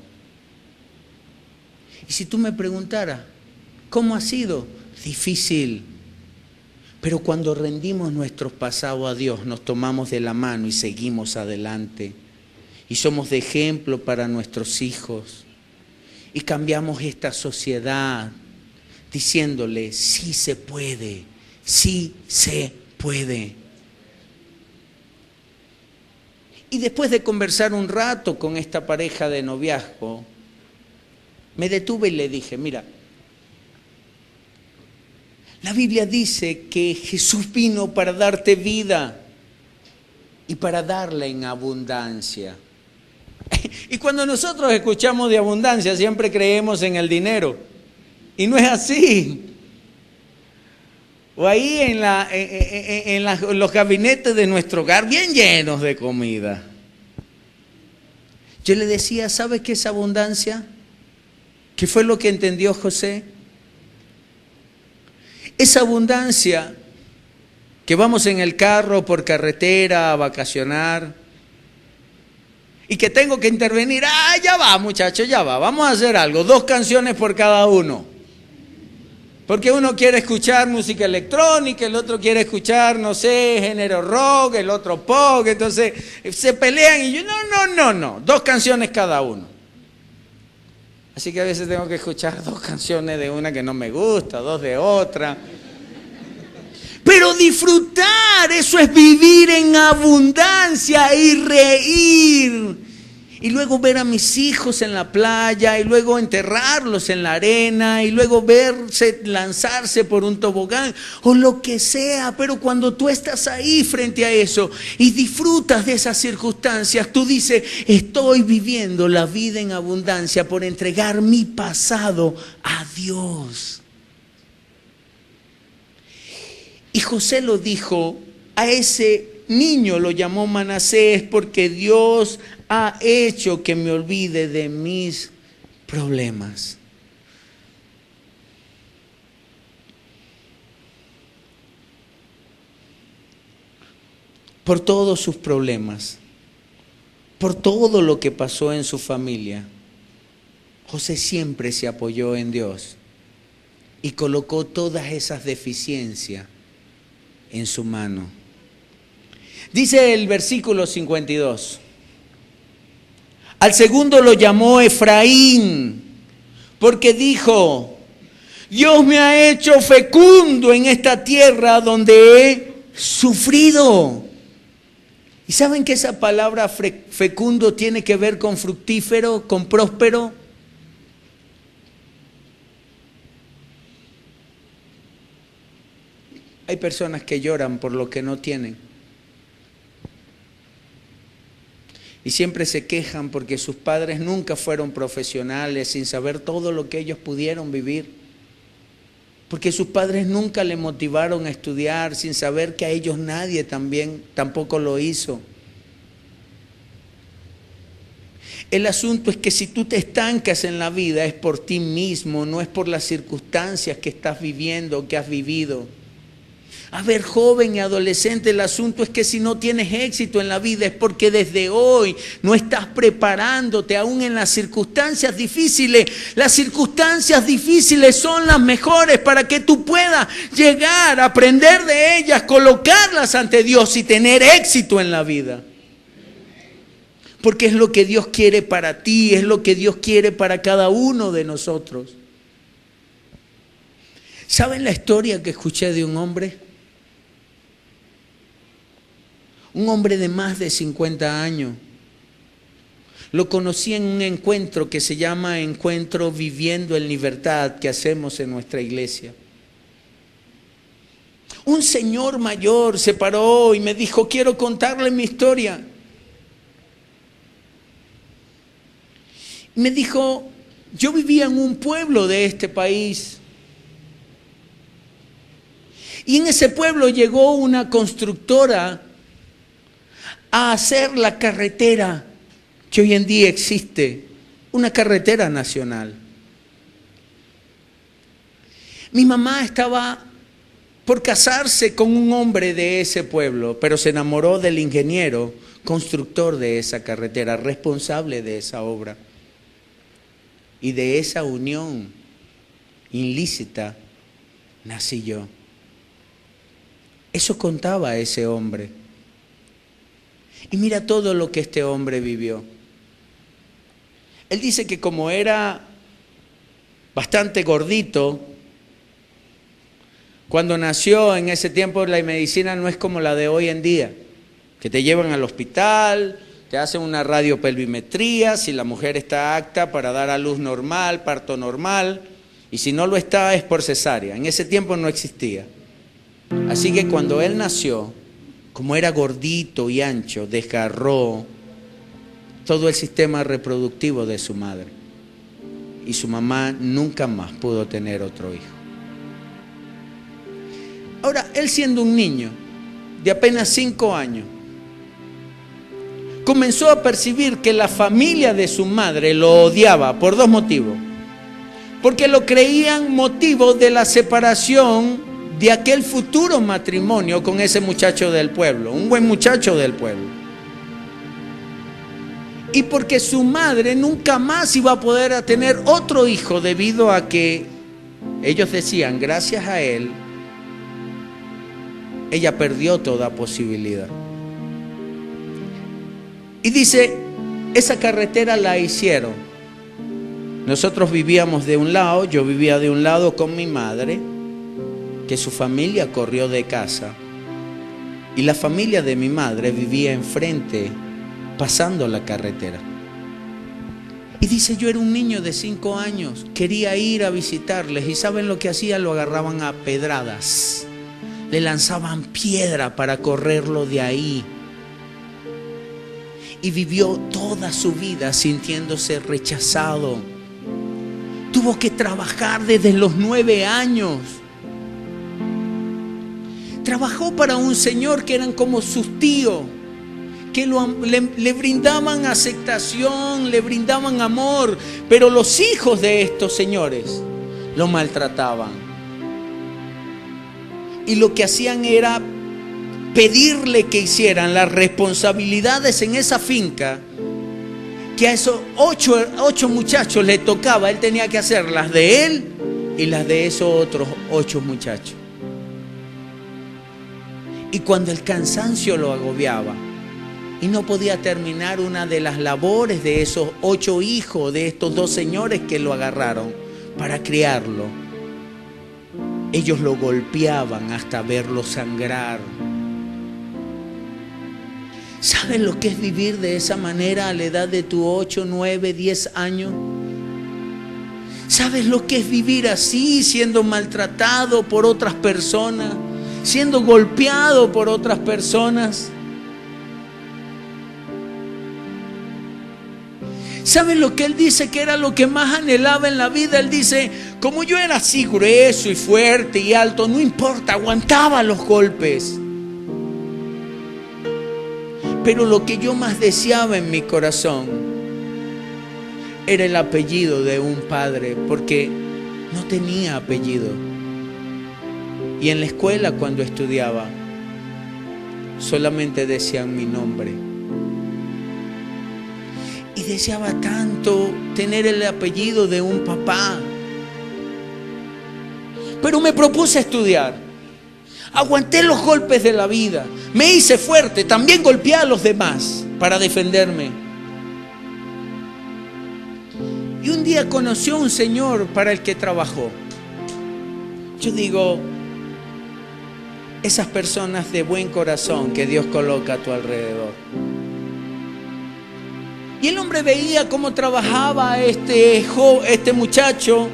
Y si tú me preguntaras, ¿cómo ha sido? Difícil. Pero cuando rendimos nuestros pasados a Dios, nos tomamos de la mano y seguimos adelante. Y somos de ejemplo para nuestros hijos. Y cambiamos esta sociedad diciéndole, sí se puede, sí se puede. Y después de conversar un rato con esta pareja de noviazgo, me detuve y le dije, mira, la Biblia dice que Jesús vino para darte vida y para darla en abundancia. Y cuando nosotros escuchamos de abundancia, siempre creemos en el dinero. Y no es así. O ahí en los gabinetes de nuestro hogar, bien llenos de comida. Yo le decía, ¿sabes qué es abundancia? ¿Qué fue lo que entendió José? Esa abundancia que vamos en el carro por carretera a vacacionar y que tengo que intervenir. Ya va, muchachos, ya va. Vamos a hacer algo. 2 canciones por cada uno. Porque uno quiere escuchar música electrónica, el otro quiere escuchar, no sé, género rock, el otro pop. Entonces se pelean y yo, no. 2 canciones cada uno. Así que a veces tengo que escuchar 2 canciones de una que no me gusta, 2 de otra. Pero disfrutar, eso es vivir en abundancia y reír. Y luego ver a mis hijos en la playa, y luego enterrarlos en la arena, y luego verse lanzarse por un tobogán, o lo que sea. Pero cuando tú estás ahí frente a eso y disfrutas de esas circunstancias, tú dices, estoy viviendo la vida en abundancia por entregar mi pasado a Dios. Y José lo dijo, a ese niño lo llamó Manasés porque Dios ha hecho que me olvide de mis problemas. Por todos sus problemas, por todo lo que pasó en su familia, José siempre se apoyó en Dios y colocó todas esas deficiencias en su mano. Dice el versículo 52. Al segundo lo llamó Efraín, porque dijo, Dios me ha hecho fecundo en esta tierra donde he sufrido. ¿Y saben que esa palabra fecundo tiene que ver con fructífero, con próspero? Hay personas que lloran por lo que no tienen. y siempre se quejan porque sus padres nunca fueron profesionales, sin saber todo lo que ellos pudieron vivir. Porque sus padres nunca le motivaron a estudiar, sin saber que a ellos nadie tampoco lo hizo. El asunto es que si tú te estancas en la vida es por ti mismo, no es por las circunstancias que estás viviendo, que has vivido. A ver, joven y adolescente, el asunto es que si no tienes éxito en la vida es porque desde hoy no estás preparándote aún en las circunstancias difíciles. Las circunstancias difíciles son las mejores para que tú puedas llegar a aprender de ellas, colocarlas ante Dios y tener éxito en la vida. Porque es lo que Dios quiere para ti, es lo que Dios quiere para cada uno de nosotros. ¿Saben la historia que escuché de un hombre? Un hombre de más de 50 años. Lo conocí en un encuentro que se llama Encuentro Viviendo en Libertad que hacemos en nuestra iglesia. Un señor mayor se paró y me dijo, quiero contarle mi historia. Me dijo, yo vivía en un pueblo de este país. Y en ese pueblo llegó una constructora a hacer la carretera que hoy en día existe, una carretera nacional. Mi mamá estaba por casarse con un hombre de ese pueblo, pero se enamoró del ingeniero constructor de esa carretera, responsable de esa obra. Y de esa unión ilícita nací yo. Eso contaba ese hombre. Y mira todo lo que este hombre vivió. Él dice que como era bastante gordito, cuando nació en ese tiempo la medicina no es como la de hoy en día, que te llevan al hospital, te hacen una radiopelvimetría, si la mujer está apta para dar a luz normal, parto normal, y si no lo está es por cesárea. En ese tiempo no existía. Así que cuando él nació, como era gordito y ancho, desgarró todo el sistema reproductivo de su madre. Y su mamá nunca más pudo tener otro hijo. Ahora, él siendo un niño de apenas 5 años, comenzó a percibir que la familia de su madre lo odiaba por 2 motivos. Porque lo creían motivo de la separación de aquel futuro matrimonio con ese muchacho del pueblo, un buen muchacho del pueblo. Y porque su madre nunca más iba a poder tener otro hijo debido a que ellos decían, gracias a él, ella perdió toda posibilidad. Y dice, esa carretera la hicieron. Nosotros vivíamos de un lado, yo vivía de un lado con mi madre, que su familia corrió de casa. Y la familia de mi madre vivía enfrente, pasando la carretera. Y dice, yo era un niño de 5 años, quería ir a visitarles. ¿Y saben lo que hacía? Lo agarraban a pedradas. Le lanzaban piedra para correrlo de ahí. Y vivió toda su vida sintiéndose rechazado. Tuvo que trabajar desde los 9 años. Trabajó para un señor que eran como sus tíos, que le brindaban aceptación, le brindaban amor, pero los hijos de estos señores lo maltrataban. Y lo que hacían era pedirle que hicieran las responsabilidades en esa finca, que a esos 8 muchachos le tocaba, él tenía que hacer las de él y las de esos otros 8 muchachos. Y cuando el cansancio lo agobiaba y no podía terminar una de las labores de esos 8 hijos, de estos 2 señores que lo agarraron para criarlo, ellos lo golpeaban hasta verlo sangrar. ¿Sabes lo que es vivir de esa manera a la edad de tus 8, 9, 10 años? ¿Sabes lo que es vivir así, siendo maltratado por otras personas, siendo golpeado por otras personas? ¿Saben lo que él dice que era lo que más anhelaba en la vida? Él dice, como yo era así grueso y fuerte y alto, no importa, aguantaba los golpes. Pero lo que yo más deseaba en mi corazón era el apellido de un padre, porque no tenía apellido. Y en la escuela, cuando estudiaba, solamente decían mi nombre. Y deseaba tanto tener el apellido de un papá. Pero me propuse estudiar. Aguanté los golpes de la vida. Me hice fuerte. También golpeé a los demás para defenderme. Y un día conoció a un señor para el que trabajó. Yo digo, esas personas de buen corazón que Dios coloca a tu alrededor. Y el hombre veía cómo trabajaba este muchacho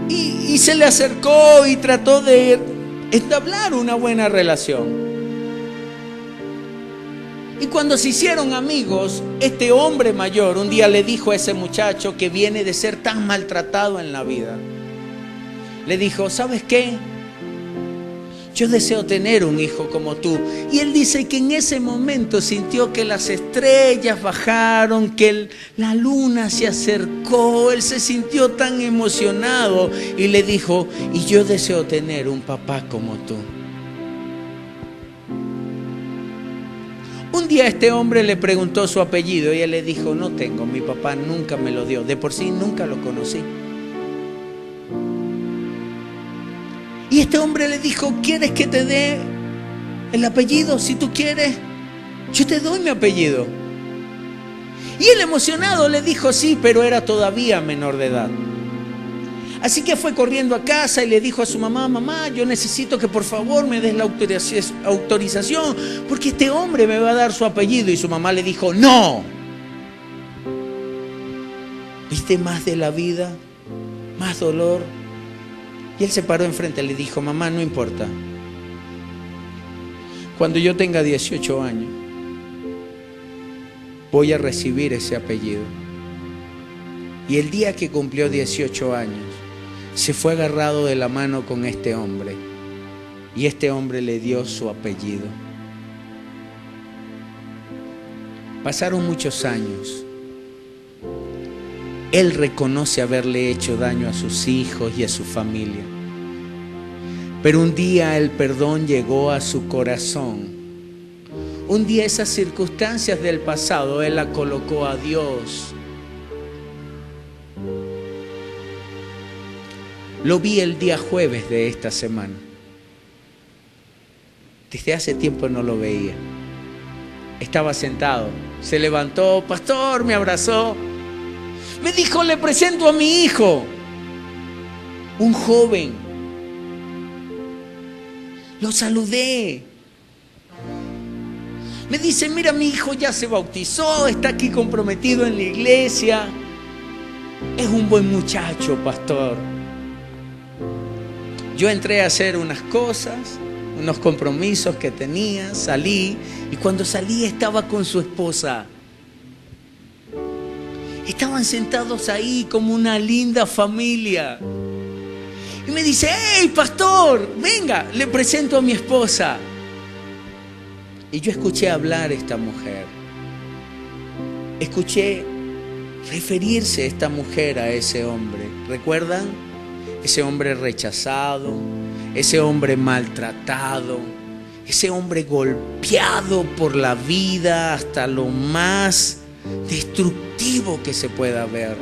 y se le acercó y trató de entablar una buena relación. Y cuando se hicieron amigos, este hombre mayor un día le dijo a ese muchacho que viene de ser tan maltratado en la vida, le dijo, ¿sabes qué? Yo deseo tener un hijo como tú. Y él dice que en ese momento sintió que las estrellas bajaron, que la luna se acercó. Él se sintió tan emocionado y le dijo, y yo deseo tener un papá como tú. Un día este hombre le preguntó su apellido y él le dijo, no tengo, mi papá nunca me lo dio, de por sí nunca lo conocí. Y este hombre le dijo, ¿quieres que te dé el apellido? Si tú quieres, yo te doy mi apellido. Y él emocionado le dijo, sí, pero era todavía menor de edad. Así que fue corriendo a casa y le dijo a su mamá, mamá, yo necesito que por favor me des la autorización, porque este hombre me va a dar su apellido. Y su mamá le dijo, no. ¿Viste más de la vida? Más dolor. Y él se paró enfrente y le dijo, mamá, no importa. Cuando yo tenga 18 años, voy a recibir ese apellido. Y el día que cumplió 18 años, se fue agarrado de la mano con este hombre. Y este hombre le dio su apellido. Pasaron muchos años. Él reconoce haberle hecho daño a sus hijos y a su familia. Pero un día el perdón llegó a su corazón. Un día esas circunstancias del pasado, él la colocó a Dios. Lo vi el día jueves de esta semana. Desde hace tiempo no lo veía. Estaba sentado. Se levantó, pastor, me abrazó. Me dijo, le presento a mi hijo, un joven. Lo saludé. Me dice, mira, mi hijo ya se bautizó, está aquí comprometido en la iglesia. Es un buen muchacho, pastor. Yo entré a hacer unas cosas, unos compromisos que tenía, salí, y cuando salí estaba con su esposa. Estaban sentados ahí como una linda familia. Y me dice, hey, pastor, venga, le presento a mi esposa. Y yo escuché hablar a esta mujer. Escuché referirse esta mujer a ese hombre. ¿Recuerdan? Ese hombre rechazado, ese hombre maltratado, ese hombre golpeado por la vida hasta lo más destructivo que se pueda ver.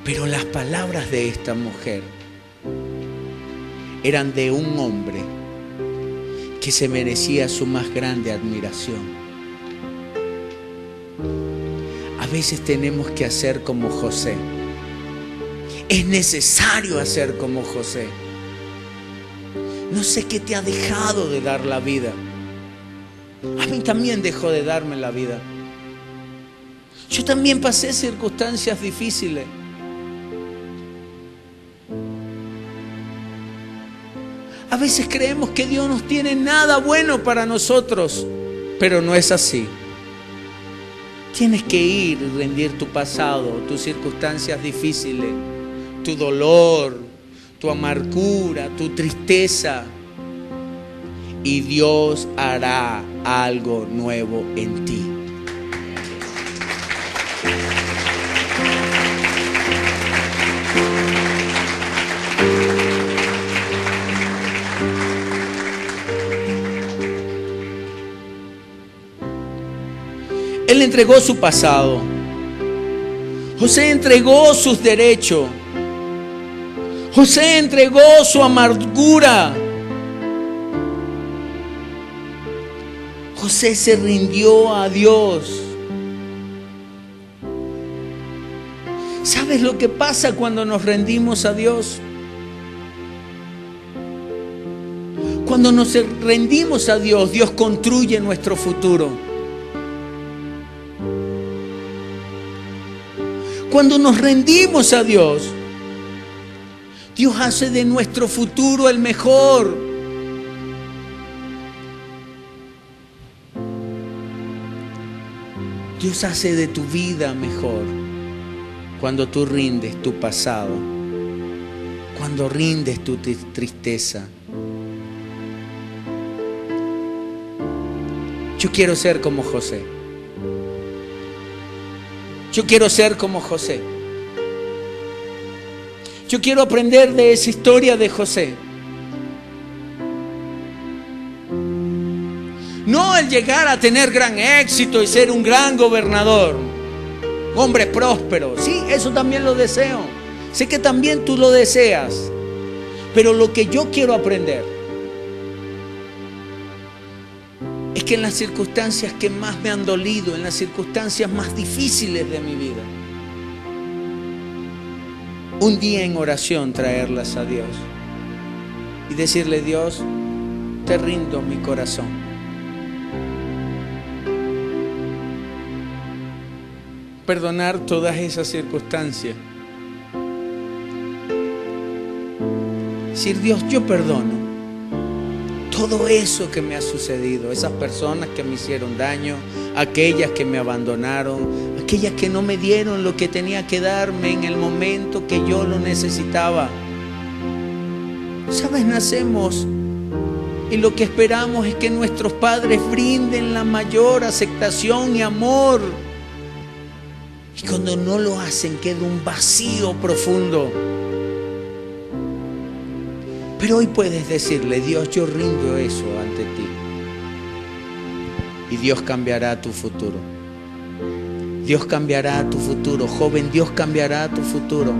Pero las palabras de esta mujer eran de un hombre que se merecía su más grande admiración. A veces tenemos que hacer como José. Es necesario hacer como José. No sé qué te ha dejado de dar la vida. A mí también dejó de darme la vida. Yo también pasé circunstancias difíciles. A veces creemos que Dios no tiene nada bueno para nosotros, pero no es así. tienes que ir y rendir tu pasado, tus circunstancias difíciles, tu dolor, tu amargura, tu tristeza. Y Dios hará algo nuevo en ti. Él entregó su pasado. José entregó sus derechos. José entregó su amargura. José se rindió a Dios. ¿Sabes lo que pasa cuando nos rendimos a Dios? Cuando nos rendimos a Dios, Dios construye nuestro futuro. Cuando nos rendimos a Dios, Dios hace de nuestro futuro el mejor. Dios hace de tu vida mejor cuando tú rindes tu pasado, cuando rindes tu tristeza. Yo quiero ser como José. Yo quiero ser como José. Yo quiero aprender de esa historia de José. No el llegar a tener gran éxito y ser un gran gobernador, hombre próspero. Sí, eso también lo deseo. Sé que también tú lo deseas. Pero lo que yo quiero aprender es que en las circunstancias que más me han dolido, en las circunstancias más difíciles de mi vida, un día en oración traerlas a Dios y decirle: Dios, te rindo mi corazón. Perdonar todas esas circunstancias. Decir: Dios, yo perdono todo eso que me ha sucedido, esas personas que me hicieron daño, aquellas que me abandonaron, aquellas que no me dieron lo que tenía que darme en el momento que yo lo necesitaba. ¿Sabes? Nacemos y lo que esperamos es que nuestros padres brinden la mayor aceptación y amor. Y cuando no lo hacen, queda un vacío profundo. Pero hoy puedes decirle: Dios, yo rindo eso ante ti. Y Dios cambiará tu futuro. Dios cambiará tu futuro. Joven, Dios cambiará tu futuro.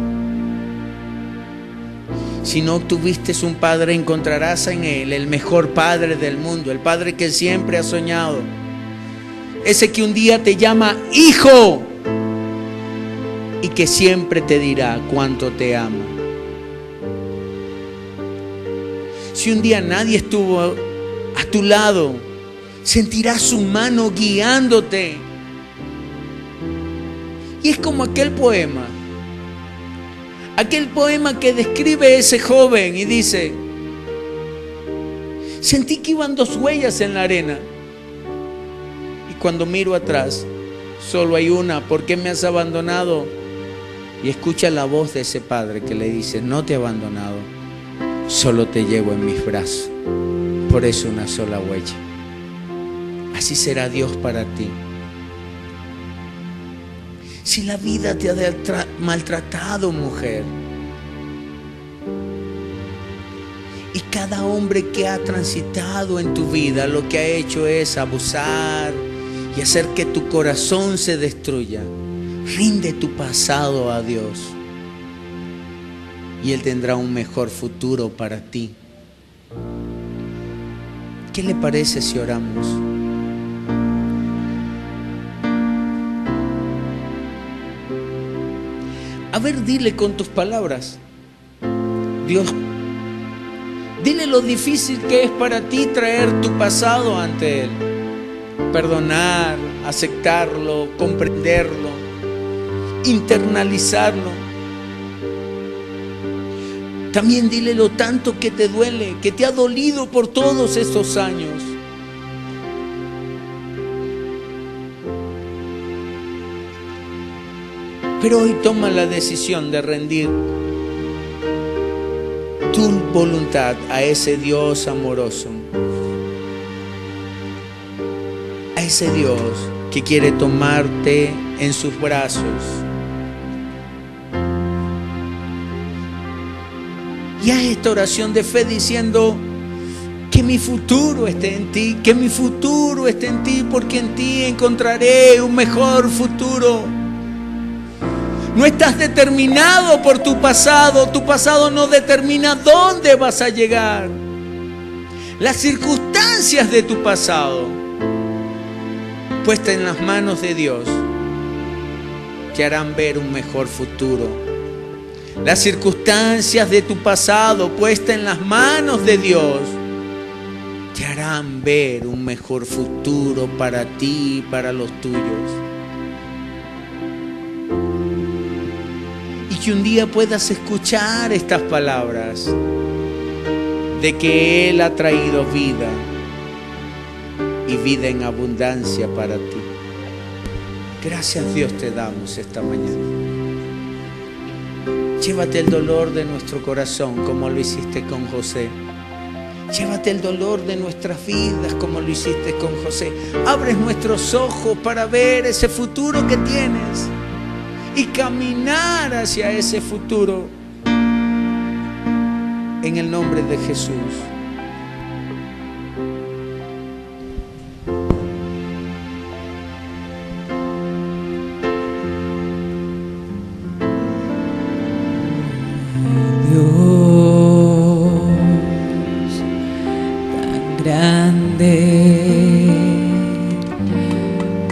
Si no tuviste un padre, encontrarás en Él el mejor padre del mundo. El padre que siempre has soñado. Ese que un día te llama hijo. Y que siempre te dirá cuánto te ama. Si un día nadie estuvo a tu lado, sentirás su mano guiándote. Y es como aquel poema que describe ese joven y dice: sentí que iban 2 huellas en la arena. Y cuando miro atrás, solo hay una. ¿Por qué me has abandonado? Y escucha la voz de ese padre que le dice: no te he abandonado. Solo te llevo en mis brazos. Por eso una sola huella. Así será Dios para ti. Si la vida te ha maltratado, mujer, y cada hombre que ha transitado en tu vida lo que ha hecho es abusar y hacer que tu corazón se destruya, rinde tu pasado a Dios. Y Él tendrá un mejor futuro para ti. ¿Qué le parece si oramos? A ver, dile con tus palabras: Dios, dile lo difícil que es para ti traer tu pasado ante Él. Perdonar, aceptarlo, comprenderlo, internalizarlo. También dile lo tanto que te duele, que te ha dolido por todos estos años. Pero hoy toma la decisión de rendir tu voluntad a ese Dios amoroso, a ese Dios que quiere tomarte en sus brazos. Y haz esta oración de fe diciendo: que mi futuro esté en ti, que mi futuro esté en ti, porque en ti encontraré un mejor futuro. No estás determinado por tu pasado no determina dónde vas a llegar. Las circunstancias de tu pasado, puestas en las manos de Dios, te harán ver un mejor futuro. Las circunstancias de tu pasado, puestas en las manos de Dios, te harán ver un mejor futuro para ti y para los tuyos. Y que un día puedas escuchar estas palabras de que Él ha traído vida y vida en abundancia para ti. Gracias, Dios, te damos esta mañana. Llévate el dolor de nuestro corazón como lo hiciste con José. Llévate el dolor de nuestras vidas como lo hiciste con José. Abres nuestros ojos para ver ese futuro que tienes y caminar hacia ese futuro. En el nombre de Jesús.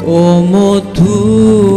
Como tú.